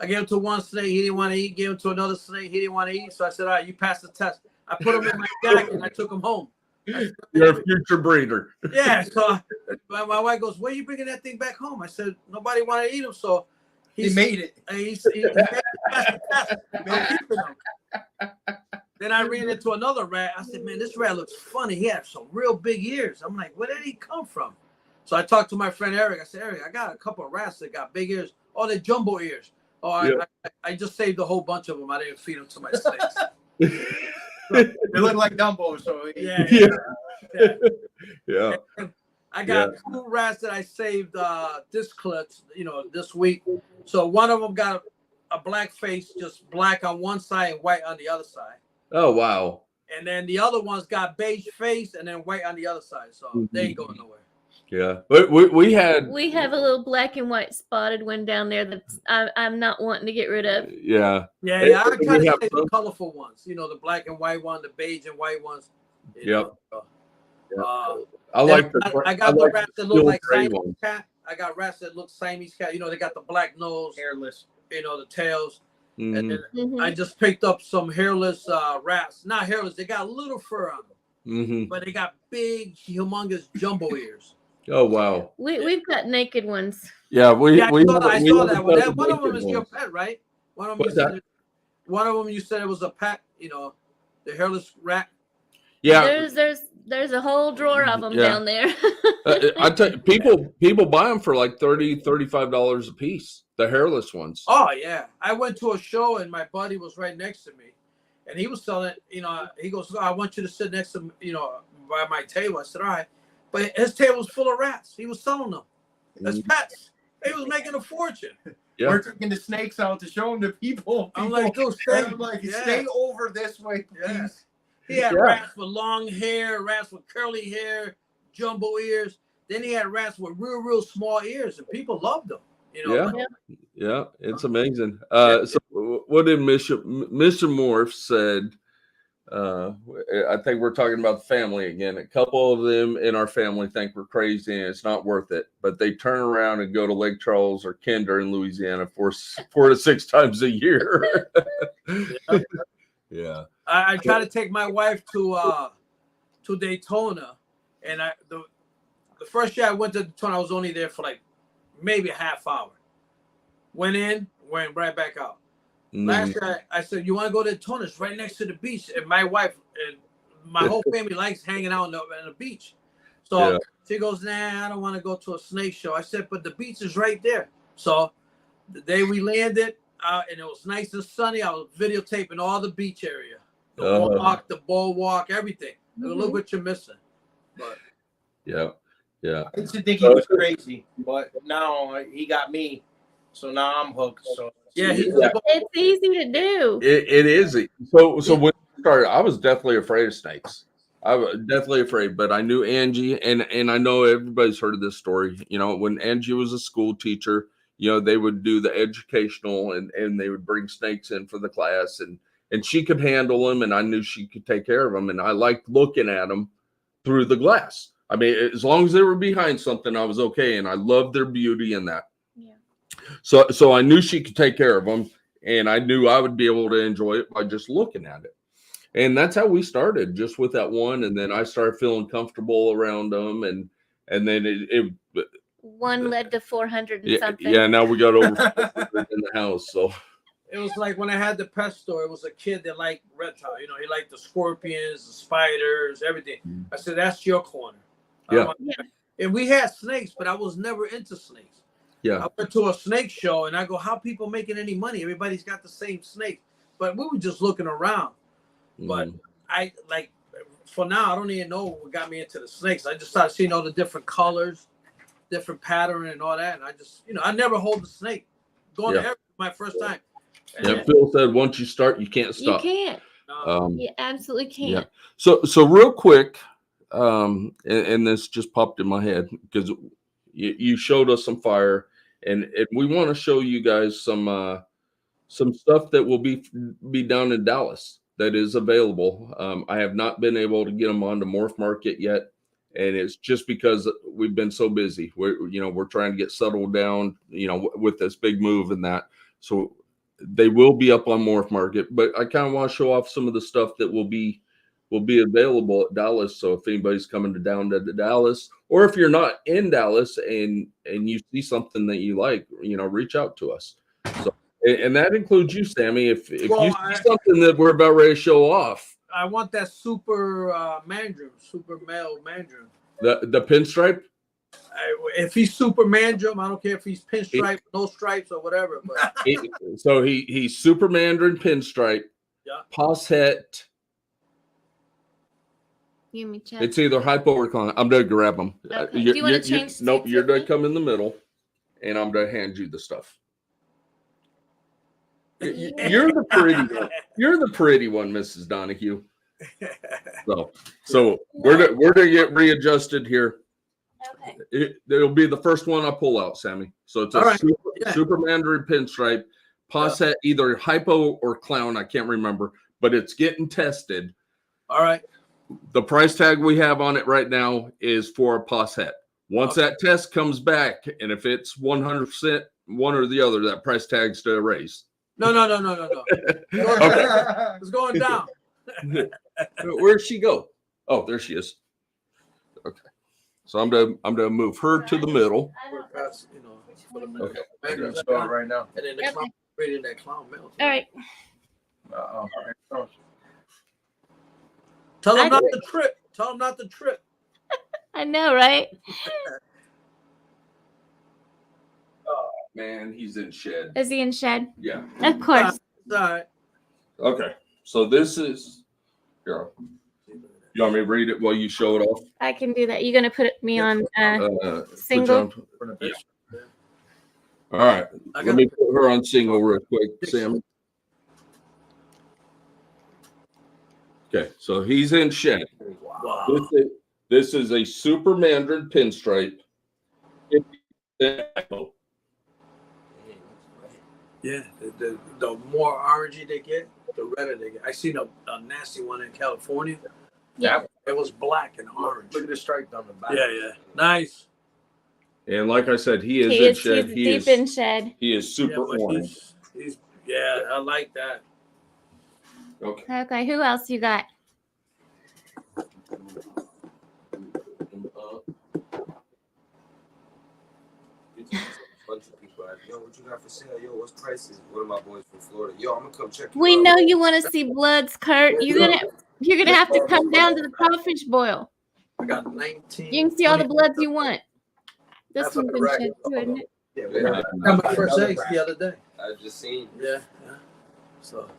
I gave him to one snake, he didn't want to eat. Gave him to another snake, he didn't want to eat. So I said, "All right, you passed the test." I put him in my jacket and I took him home. You're a future breeder. Yeah. So my wife goes, "Where are you bringing that thing back home?" I said, "Nobody wanted to eat him." So he made it. He passed the test. I'm keeping him. Then I ran into another rat. I said, man, this rat looks funny. He had some real big ears. I'm like, where did he come from? So I talked to my friend Eric. I said, Eric, I got a couple of rats that got big ears. Oh, they're jumbo ears. Oh, Yeah. I just saved a whole bunch of them. I didn't feed them to my snakes. They look like Dumbo, so Yeah. I got 2 rats that I saved this week. So one of them got a black face, just black on one side and white on the other side. Oh, wow. And then the other one's got beige face and then white on the other side. So they ain't going nowhere. Yeah, but we have a little black and white spotted one down there that I'm not wanting to get rid of. Yeah. I try to say the colorful ones, the black and white one, the beige and white ones. Yep. I got the rats that look like Siamese cat. I got rats that look Siamese cat. They got the black nose, hairless. The tails. Mm-hmm. And then I just picked up some hairless rats. Not hairless. They got little fur on them, but they got big, humongous jumbo ears. Oh wow! We've got naked ones. Yeah, I saw that one. One of them is your pet, right? One of them you said it was a pet. The hairless rat. Yeah, there's a whole drawer of them down there. I tell you, people buy them for like $35 a piece. The hairless ones. Oh yeah, I went to a show and my buddy was right next to me, and he was selling. He goes, "I want you to sit next to by my table." I said, "All right." But his table was full of rats. He was selling them as pets. He was making a fortune. Yeah. We're taking the snakes out to show them to people. I'm like, go stay. Stay over this way, please. Yeah. He had rats with long hair, rats with curly hair, jumbo ears. Then he had rats with real small ears, and people loved them. Yeah, it's amazing. So what did Mr. Morph said? I think we're talking about the family again. A couple of them in our family think we're crazy and it's not worth it, but they turn around and go to Lake Charles or Kinder in Louisiana 4 to 6 times a year. Yeah. I try to take my wife to Daytona, and the first year I went to Daytona, I was only there for like maybe a half hour. Went right back out. Last year, I said, "You want to go to Daytona? It's right next to the beach." And my wife and my whole family likes hanging out on the beach. So she goes, "Nah, I don't want to go to a snake show." I said, "But the beach is right there." So the day we landed, and it was nice and sunny, I was videotaping all the beach area, the walk, the boardwalk, everything. Look what you're missing. But yeah. I used to think he was crazy, but now he got me. So now I'm hooked. So it's easy to do. It is. So when I started, I was definitely afraid of snakes. I was definitely afraid, but I knew Angie, and I know everybody's heard of this story. When Angie was a school teacher, they would do the educational, and they would bring snakes in for the class, and she could handle them, and I knew she could take care of them, and I liked looking at them through the glass. I mean, as long as they were behind something, I was okay, and I loved their beauty in that. So I knew she could take care of them, and I knew I would be able to enjoy it by just looking at it. And that's how we started, just with that one. And then I started feeling comfortable around them, and then it one led to 400 and something. Yeah, now we got over 400 in the house. So it was like when I had the pet store, it was a kid that liked reptile. He liked the scorpions, the spiders, everything. I said, "That's your corner." And we had snakes, but I was never into snakes. I went to a snake show and I go, "How people making any money? Everybody's got the same snake." But we were just looking around. But for now, I don't even know what got me into the snakes. I just started seeing all the different colors, different pattern and all that. And I just, I never hold the snake. Going to Eric my first time. Phil said once you start, you can't stop. You can't. You absolutely can't. Yeah. So real quick, and this just popped in my head because you showed us some fire. And we want to show you guys some stuff that will be down in Dallas that is available. I have not been able to get them onto Morph Market yet, and it's just because we've been so busy. We're trying to get settled down, with this big move and that. So they will be up on Morph Market, but I kind of want to show off some of the stuff that will be available at Dallas. So if anybody's coming down to Dallas, or if you're not in Dallas and you see something that you like, reach out to us. So And that includes you, Sammy. If Well, you see something that we're about ready to show off, I want that super mandrill, super male mandrill. the pinstripe. If he's super mandrill, I don't care if he's pinstripe, no stripes or whatever. But He's super mandarin pinstripe. Yeah. Posset. You me check. It's either hypo or con. I'm gonna grab them. Okay. Do you want to change? Nope. seats You're with gonna me? come in the middle, and I'm gonna hand you the stuff. You're the pretty one. You're the pretty one, Mrs. Donahue. So we're gonna get readjusted here. Okay. It'll be the first one I pull out, Sammy. So it's a super mandarin pinstripe, Posset, either hypo or clown. I can't remember, but it's getting tested. All right. The price tag we have on it right now is for a Posset. Once that test comes back, and if it's 100% one or the other, that price tag's to raise. No. It's going down. Where'd she go? Oh, there she is. Okay. So I'm gonna move her to the middle. Okay. Right now. And then the clown, right in that clown melt. All right. Tell him not to trip. Tell him not to trip. I know, right? Oh man, he's in shed. Is he in shed? Yeah. Of course. All right. Okay. So this is here. You want me to read it while you show it off? I can do that. You're gonna put me on single. Yeah. All right. Let me put her on single real quick, Sam. Okay, so he's in shed. Wow. This is a super mandarin pinstripe. Yeah, the more orangey they get, the redder they get. I seen a nasty one in California. Yeah. It was black and orange. Look at the stripe on the back. Yeah. Nice. And like I said, he is in shed. He's deep in shed. He is super orange. He's I like that. Okay. Okay, who else you got? Bunch of people like, yo, what you got for sale? Yo, what's prices? One of my boys from Florida. Yo, I'm gonna come check you We out. know you want to see bloods, Kurt. You're gonna have to come down to the crawfish boil. I got 19. You can see all the bloods you want. This That's one's a in rack. shed too, isn't it? Yeah, I got my first eggs the other day. I just seen. Yeah. So.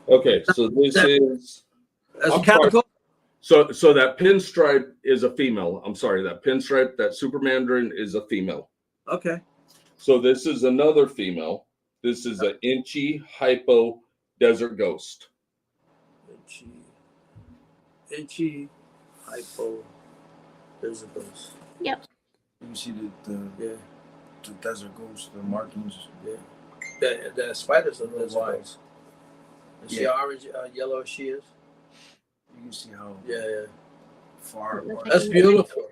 Okay, so this is That's a calico. so that pinstripe is a female. I'm sorry, that pinstripe, that super mandarin is a female. Okay. So this is another female. This is an inchy hypo desert ghost. Inchy hypo. There's a ghost. Yep. You see the desert ghost, the markings. Yeah. The spiders are those ones. You see how orange, yellow she is? You can see how far. That's That's beautiful.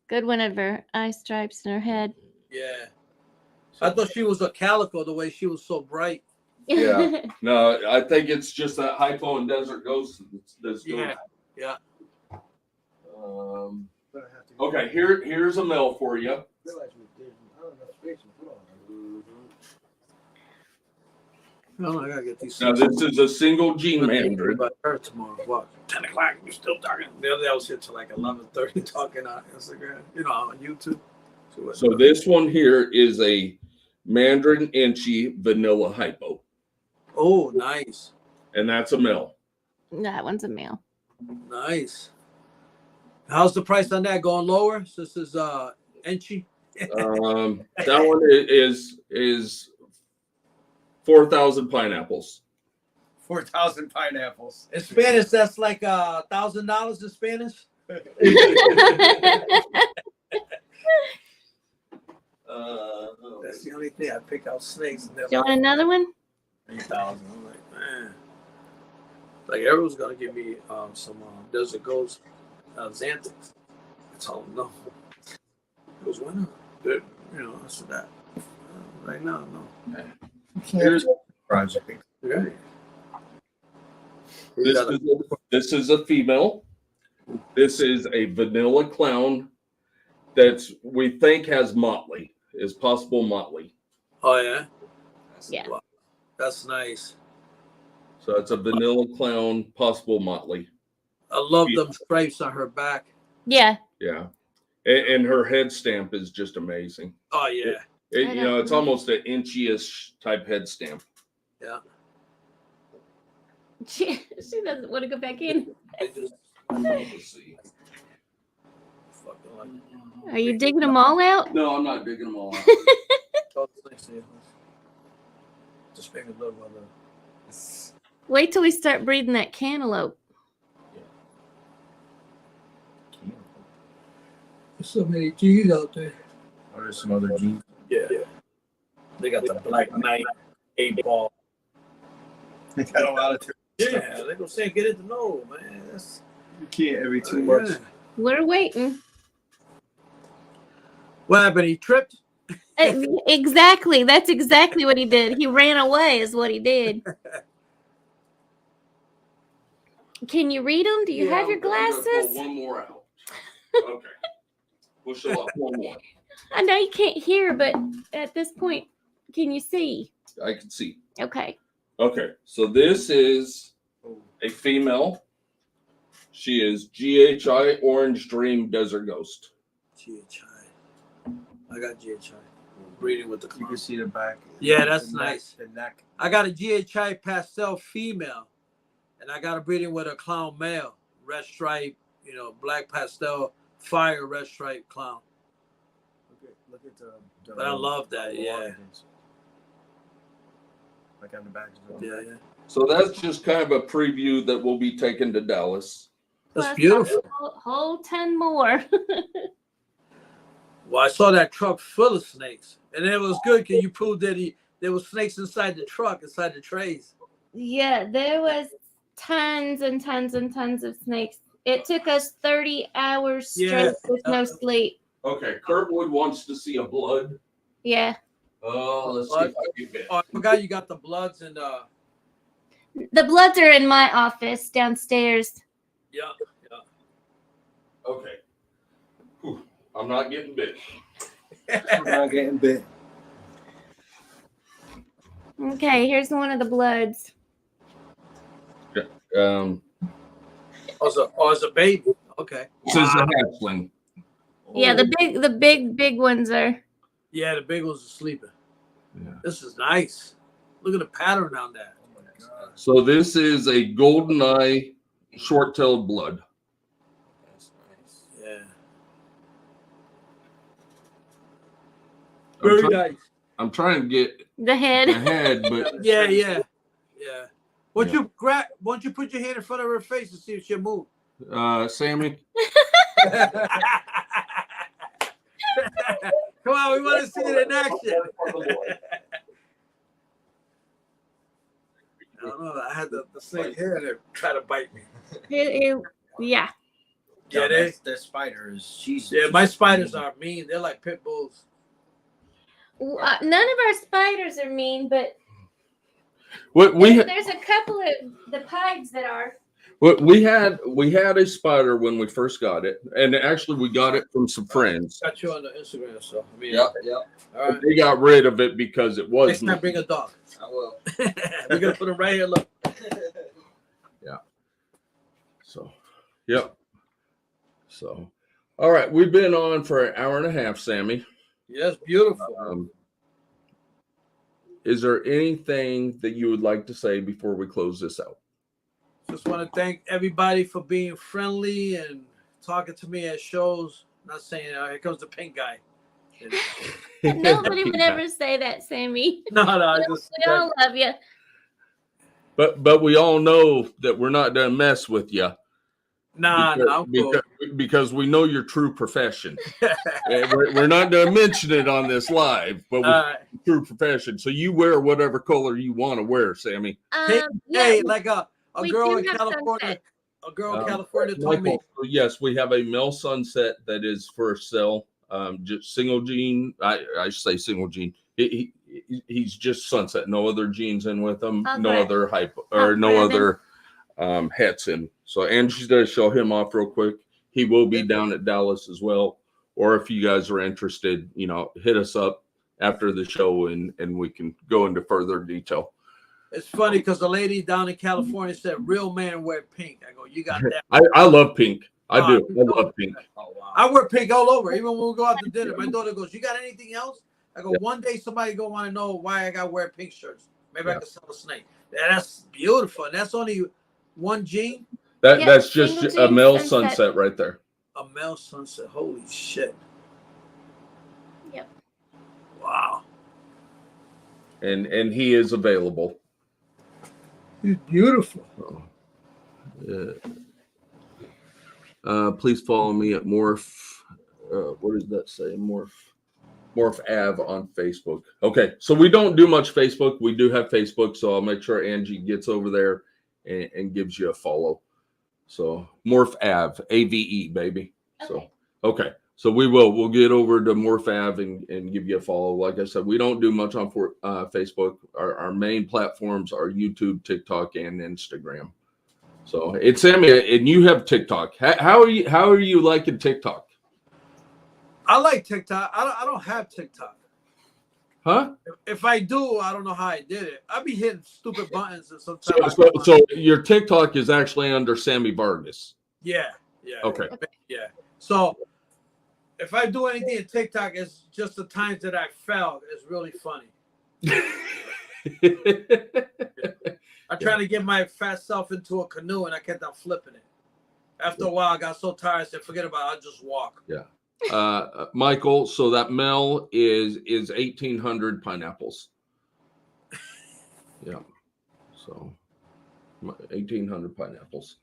Good one of her eye stripes in her head. Yeah. I thought she was a calico the way she was so bright. Yeah. No, I think it's just that hypo and desert ghost that's doing it. Yeah. Okay, here's a male for you. No, I gotta get these. Now this is a single gene mandarin. About her tomorrow. What? 10 o'clock. You're still talking. The other day I was here till like 11:30 talking on Instagram. On YouTube. So this one here is a mandarin inchy vanilla hypo. Oh, nice. And that's a male. That one's a male. Nice. How's the price on that? Going lower? So this is inchy. That one is 4,000 pineapples. 4,000 pineapples. In Spanish, that's like $1,000 in Spanish. That's the only thing I pick out snakes. Do you want another one? 3,000. I'm like, man. Like everyone's gonna give me some desert ghost Xanthics. That's all I know. It was when that's that. Right now, no. Here's project. Right. This is a female. This is a vanilla clown that we think has motley, is possible motley. Oh yeah. Yeah. Wow. That's nice. So it's a vanilla clown, possible motley. I love them stripes on her back. Yeah. Yeah. And her head stamp is just amazing. Oh, yeah. It's almost an inchy-ish type head stamp. Yeah. She doesn't want to go back in. Let's see. Are you digging them all out? No, I'm not digging them all out. Just make a little one. Wait till we start breeding that cantaloupe. There's so many G's out there. Or there's some other G's. Yeah. They got the Black Knight 8-ball. They got a lot of Yeah, they gonna say get it to know, man. That's You can't every too much. We're waiting. What happened? He tripped? Exactly. That's exactly what he did. He ran away is what he did. Can you read them? Do you have your I'm gonna glasses? pull one more out. Okay. We'll show up one more. I know you can't hear, but at this point, can you see? I can see. Okay. Okay. So this is a female. She is GHI Orange Dream Desert Ghost. GHI. I got GHI. Breeding with the You can see the back. Yeah, that's the nice. Neck, the neck. I got a GHI pastel female, and I got a breeding with a clown male, red stripe, black pastel, fire red stripe clown. Look at the But I love that, the yeah. organs. Like on the back. Yeah. So that's just kind of a preview that will be taken to Dallas. That's Plus beautiful. a whole 10 more. Well, I saw that truck full of snakes, and it was good because you proved that there was snakes inside the truck, inside the trays. Yeah, there was tons and tons and tons of snakes. It took us 30 hours straight Yeah. with no sleep. Okay, Kurtwood wants to see a blood. Yeah. Oh, let's see if I can get. Oh, I forgot you got the bloods and The bloods are in my office downstairs. yeah. Okay. Whew. I'm not getting bit. I'm not getting bit. Okay, here's one of the bloods. Um, It's a baby. Okay. this is a hatchling. Yeah, the big ones are. Yeah, the big ones are sleeping. Yeah. This is nice. Look at the pattern on that. Oh my God. So this is a golden eye, short-tailed blood. That's nice. Yeah. I'm Very try- nice. I'm trying to get The head. the head, but Yeah. Why don't you put your hand in front of her face and see if she'll move? Sammy, Come on, we want to see it in action. I don't know. I had the snake here and it tried to bite me. Yeah. Yeah, That spider is. She's. Yeah, my spiders are mean. They're like pit bulls. None of our spiders are mean, but there's a couple of the pieds that are. we had a spider when we first got it, and actually we got it from some friends. Got you on the Instagram, so I mean, Yep. all right. They got rid of it because it was. Next time, bring a dog. I will. We're gonna put him right here. Look. So, yep. So, all right, we've been on for an hour and a half, Sammy. Yes, beautiful. Is there anything that you would like to say before we close this out? Just want to thank everybody for being friendly and talking to me at shows. Not saying here comes the pink guy. Nobody would ever say that, Sammy. No, I just We all love you. But we all know that we're not gonna mess with you. I'm cool. Because we know your true profession. we're not going to mention it on this live, but true profession. So you wear whatever color you want to wear, Sammy. Hey, like a we girl do in have California. sunset. A girl in California told me. Yes, we have a male sunset that is for sale. Just single gene. I say single gene. He's just sunset. No other genes in with him. Okay. No other hype or no other hats in. So Angie's going to show him off real quick. He will be down at Dallas as well. Or if you guys are interested, hit us up. after the show, and we can go into further detail. It's funny because the lady down in California said real men wear pink. I go, you got that. I love pink. I do. I love pink. Oh, wow. I wear pink all over. Even when we go out to dinner, my daughter goes, you got anything else? I go, one day somebody go want to know why I got to wear pink shirts. Maybe I can sell a snake. That's beautiful. And that's only one gene. That's just a male sunset right there. A male sunset. Holy shit. Yep. Wow. And he is available. He's beautiful. Please follow me at Morph. What does that say? Morph Av on Facebook. Okay, so we don't do much Facebook. We do have Facebook, so I'll make sure Angie gets over there and gives you a follow. So Morph Av, AVE, baby. Okay. So we'll get over to Morph Av and give you a follow. Like I said, we don't do much on Facebook. Our main platforms are YouTube, TikTok, and Instagram. So it's Sammy, and you have TikTok. How are you liking TikTok? I like TikTok. I don't have TikTok. Huh? If I do, I don't know how I did it. I be hitting stupid buttons and sometimes. So your TikTok is actually under Sammy Vargas. Yeah. Okay. Yeah. So if I do anything in TikTok, it's just the times that I fell. It's really funny. I'm trying to get my fat self into a canoe, and I kept on flipping it. After a while, I got so tired, I said, forget about it. I'll just walk. Yeah. Michael, so that male is 1,800 pineapples. Yeah. So 1,800 pineapples.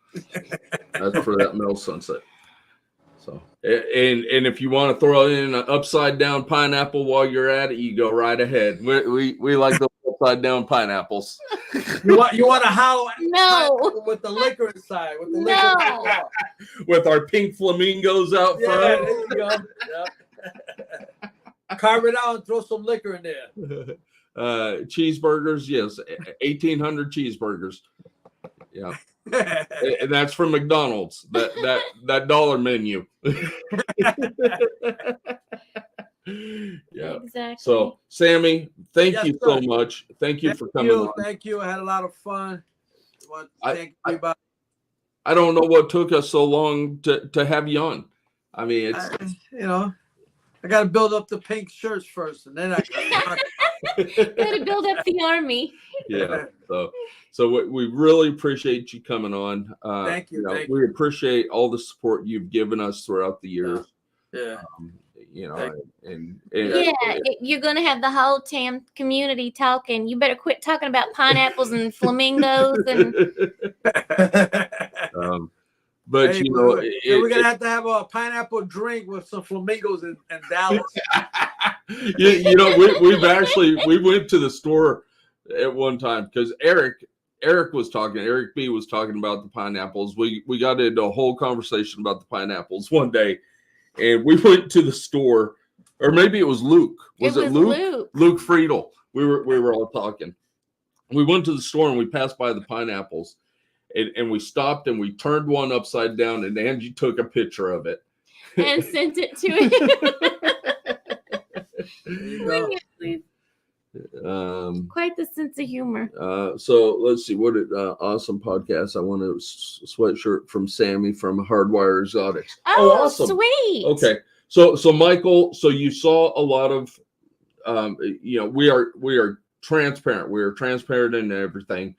That's for that male sunset. So, and if you want to throw in an upside down pineapple while you're at it, you go right ahead. We like the upside down pineapples. You want to hollow with the liquor inside, with the liquor inside. With our pink flamingos out front. There you go. Yep. Carve it out and throw some liquor in there. Cheeseburgers, yes, 1,800 cheeseburgers. Yeah. And that's from McDonald's. That dollar menu. Yeah. Exactly. So, Sammy, thank you so much. Thank you for coming on. Thank you. I had a lot of fun. Thank you. I don't know what took us so long to have you on. I mean, it's I got to build up the pink shirts first, and then I got to build up the army. Yeah. So we really appreciate you coming on. Thank you. We appreciate all the support you've given us throughout the years. Yeah. You're gonna have the whole damn community talking. You better quit talking about pineapples and flamingos and. But we're gonna have to have a pineapple drink with some flamingos in Dallas. we went to the store at one time because Eric B was talking about the pineapples. We got into a whole conversation about the pineapples one day. And we went to the store, or maybe it was Luke. Was it Luke? Luke Friedel. We were all talking. We went to the store and we passed by the pineapples, and we stopped and we turned one upside down, and Angie took a picture of it and sent it to him. Quite the sense of humor. So let's see what awesome podcast. I want a sweatshirt from Sammy from Hardwire Exotics. Oh, awesome. Sweet. Okay. So Michael, so you saw a lot of we are transparent. We are transparent in everything.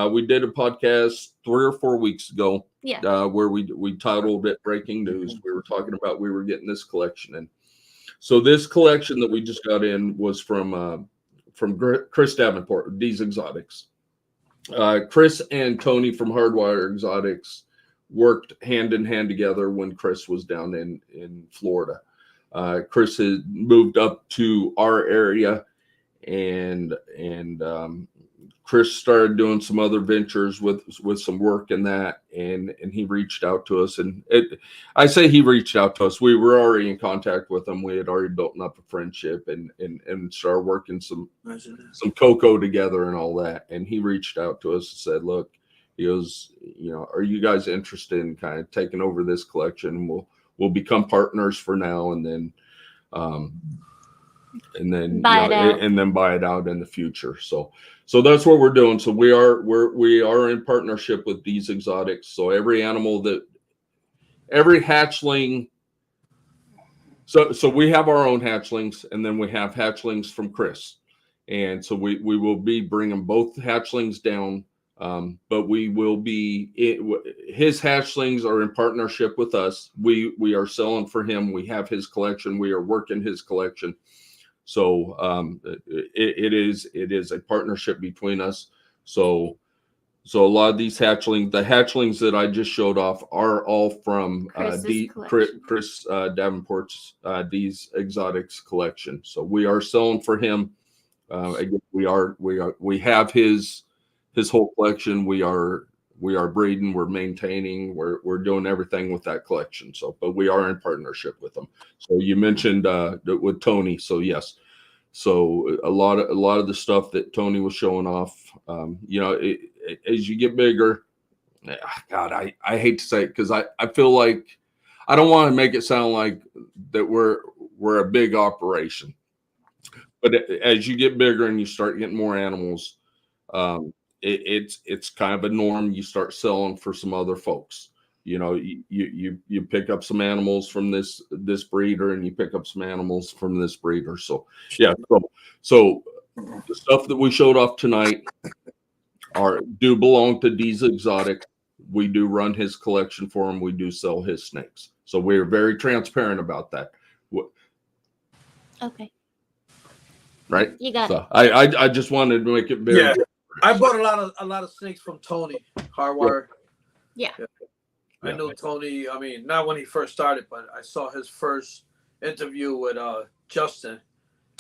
We did a podcast 3 or 4 weeks ago. Yeah. Where we titled it Breaking News. We were talking about we were getting this collection in. So this collection that we just got in was from Chris Davenport, D's Exotics. Chris and Tony from Hardwire Exotics worked hand in hand together when Chris was down in Florida. Chris had moved up to our area, and Chris started doing some other ventures with some work in that, and he reached out to us. And I say he reached out to us. We were already in contact with him. We had already built up a friendship and started working some cocoa together and all that. And he reached out to us and said, "Look," he goes, "are you guys interested in kind of taking over this collection? We'll become partners for now, and then and then buy it out. and then buy it out in the future. So that's what we're doing. So we are in partnership with these exotics. So every hatchling. So we have our own hatchlings, and then we have hatchlings from Chris, and so we will be bringing both hatchlings down. But we will be his hatchlings are in partnership with us. We are selling for him. We have his collection. We are working his collection. So it is a partnership between us. So a lot of these hatchlings, the hatchlings that I just showed off, are all from Chris Davenport's these exotics collection. So we are selling for him. Again, we have his whole collection. We are breeding, we're maintaining, we're doing everything with that collection. So, but we are in partnership with them. So you mentioned with Tony. So yes. So a lot of the stuff that Tony was showing off, as you get bigger, God, I hate to say it, because I feel like I don't want to make it sound like that we're a big operation, but as you get bigger and you start getting more animals, it's kind of a norm. You start selling for some other folks. You pick up some animals from this breeder, and you pick up some animals from this breeder. So yeah, so the stuff that we showed off tonight do belong to these exotic. We do run his collection for him. We do sell his snakes. So we're very transparent about that. Okay. Right. You got it. I just wanted to make it very. Yeah. I bought a lot of snakes from Tony Hardwire. Yeah. I know Tony. I mean, not when he first started, but I saw his first interview with Justin,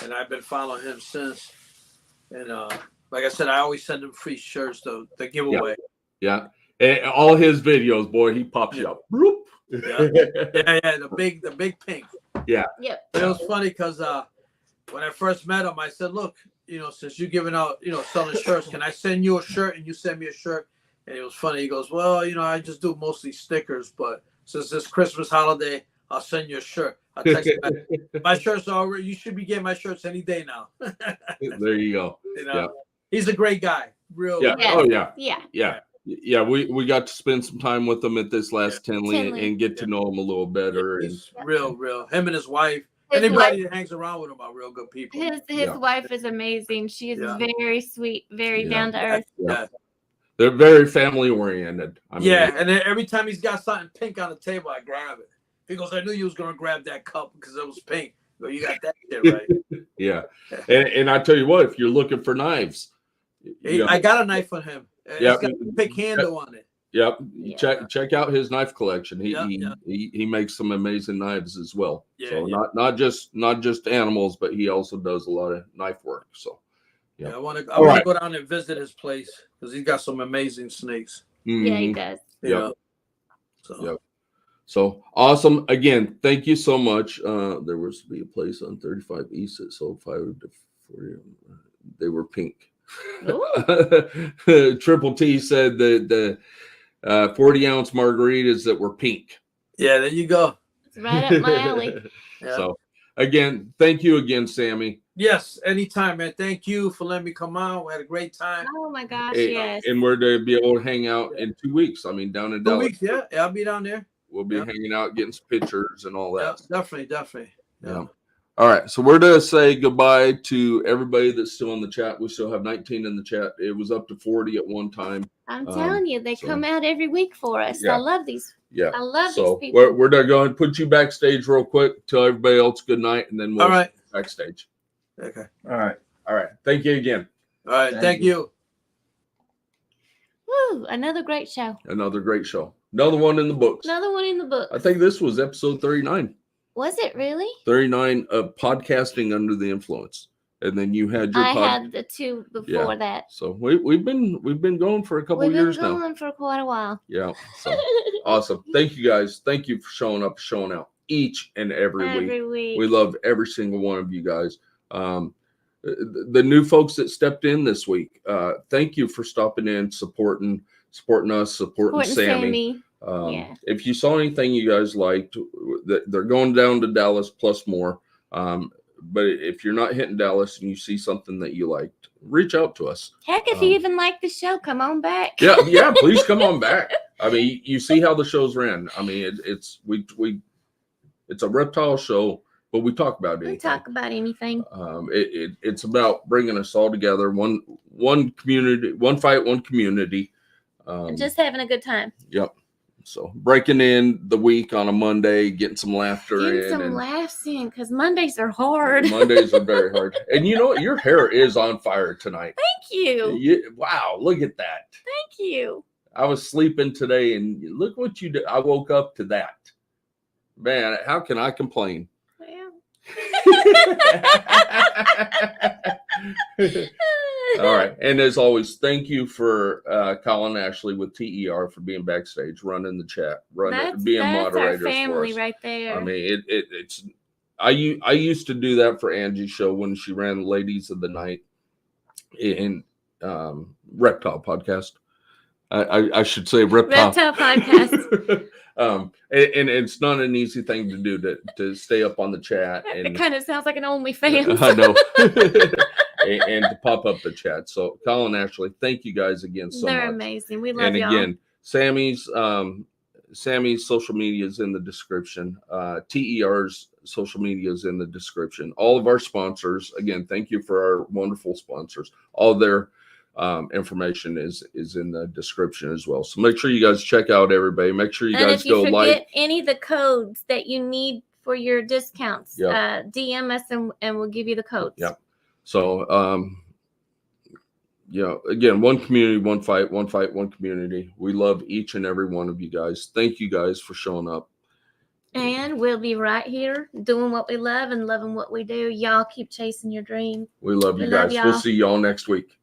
and I've been following him since. And like I said, I always send him free shirts to give away. Yeah. And all his videos, boy, he pops you up. Yeah. The big pink. Yeah. Yeah. It was funny because when I first met him, I said, look, since you're giving out, selling shirts, can I send you a shirt and you send me a shirt? And it was funny. He goes, well, I just do mostly stickers, but since this Christmas holiday, I'll send you a shirt. I'll text you back. My shirts are already, you should be getting my shirts any day now. There you go. He's a great guy. Real. Yeah. Yeah. Oh yeah. Yeah. Yeah. Yeah. We got to spend some time with him at this last Tinley and get to know him a little better. He's real. Him and his wife. Anybody that hangs around with him are real good people. His wife is amazing. She is very sweet, very down to earth. Yeah. They're very family oriented. And then every time he's got something pink on the table, I grab it. He goes, I knew you was gonna grab that cup because it was pink. Go, you got that shit right. Yeah. And I tell you what, if you're looking for knives, I got a knife on him. It's got a pick handle on it. Yep. Check out his knife collection. He makes some amazing knives as well. Not just animals, but he also does a lot of knife work. So I want to go down and visit his place because he's got some amazing snakes. Mm-hmm. Yeah, he does. So awesome. Again, thank you so much. There was to be a place on 35 East that sold 5 to 40. They were pink. Triple T said that the 40-ounce margaritas that were pink. Yeah, there you go. It's right up my alley. So again, thank you again, Sammy. Yes, anytime, man. Thank you for letting me come on. We had a great time. Oh my gosh, yes. And we're to be able to hang out in 2 weeks. I mean, down in Dallas. 2 weeks, yeah. I'll be down there. We'll be hanging out, getting some pictures and all that. Definitely. Yeah. All right. So we're going to say goodbye to everybody that's still in the chat. We still have 19 in the chat. It was up to 40 at one time. I'm telling you, they come out every week for us. Yeah. I love these. Yeah. I love so these people. We're going to go ahead and put you backstage real quick. Tell everybody else good night, and then we'll backstage. Okay. All right. Thank you again. All right. Thank you. Woo, another great show. Another great show. Another one in the books. Another one in the book. I think this was episode 39. Was it really? 39 of podcasting under the influence. And then you had your I had the 2 before that. So we've been going for a couple of years now. We've been going for quite a while. Yeah. So awesome. Thank you guys. Thank you for showing up, showing out each and every week. We love every single one of you guys. The new folks that stepped in this week, thank you for stopping in, supporting us, supporting Sammy. If you saw anything you guys liked, they're going down to Dallas plus more. but if you're not hitting Dallas and you see something that you liked, reach out to us. Heck, if you even like the show, come on back. Yeah, please come on back. I mean, you see how the shows ran. I mean, it's a reptile show, but we talk about anything. We talk about anything. It's about bringing us all together. One community, one fight, one community. Just having a good time. Yep. So breaking in the week on a Monday, getting some laughter Getting some laughs in, because Mondays are hard. Mondays are very hard. And you know what? Your hair is on fire tonight. Thank you. Wow, look at that. Thank you. I was sleeping today, and look what you did. I woke up to that. Man, how can I complain? Well. All right. And as always, thank you for Colin Ashley with TER for being backstage, running the chat, being moderators. That's our family for us. right there. I mean, it's I used to do that for Angie's show when she ran Ladies of the Night in Reptile Podcast. I should say Reptile Podcast. And it's not an easy thing to do to stay up on the chat. And it kind of sounds like an OnlyFans. I know. and to pop up the chat. So Colin, Ashley, thank you guys again so much. They're amazing. We love y'all. And again, Sammy's social media is in the description. TER's social media is in the description. All of our sponsors, again, thank you for our wonderful sponsors. All their information is in the description as well. So make sure you guys check out everybody. Make sure you guys go like any of the codes that you need for your discounts. DM us and we'll give you the codes. Yep. So, again, one community, one fight, one community. We love each and every one of you guys. Thank you guys for showing up. And we'll be right here doing what we love and loving what we do. Y'all keep chasing your dream. We love you guys. We'll see y'all next week.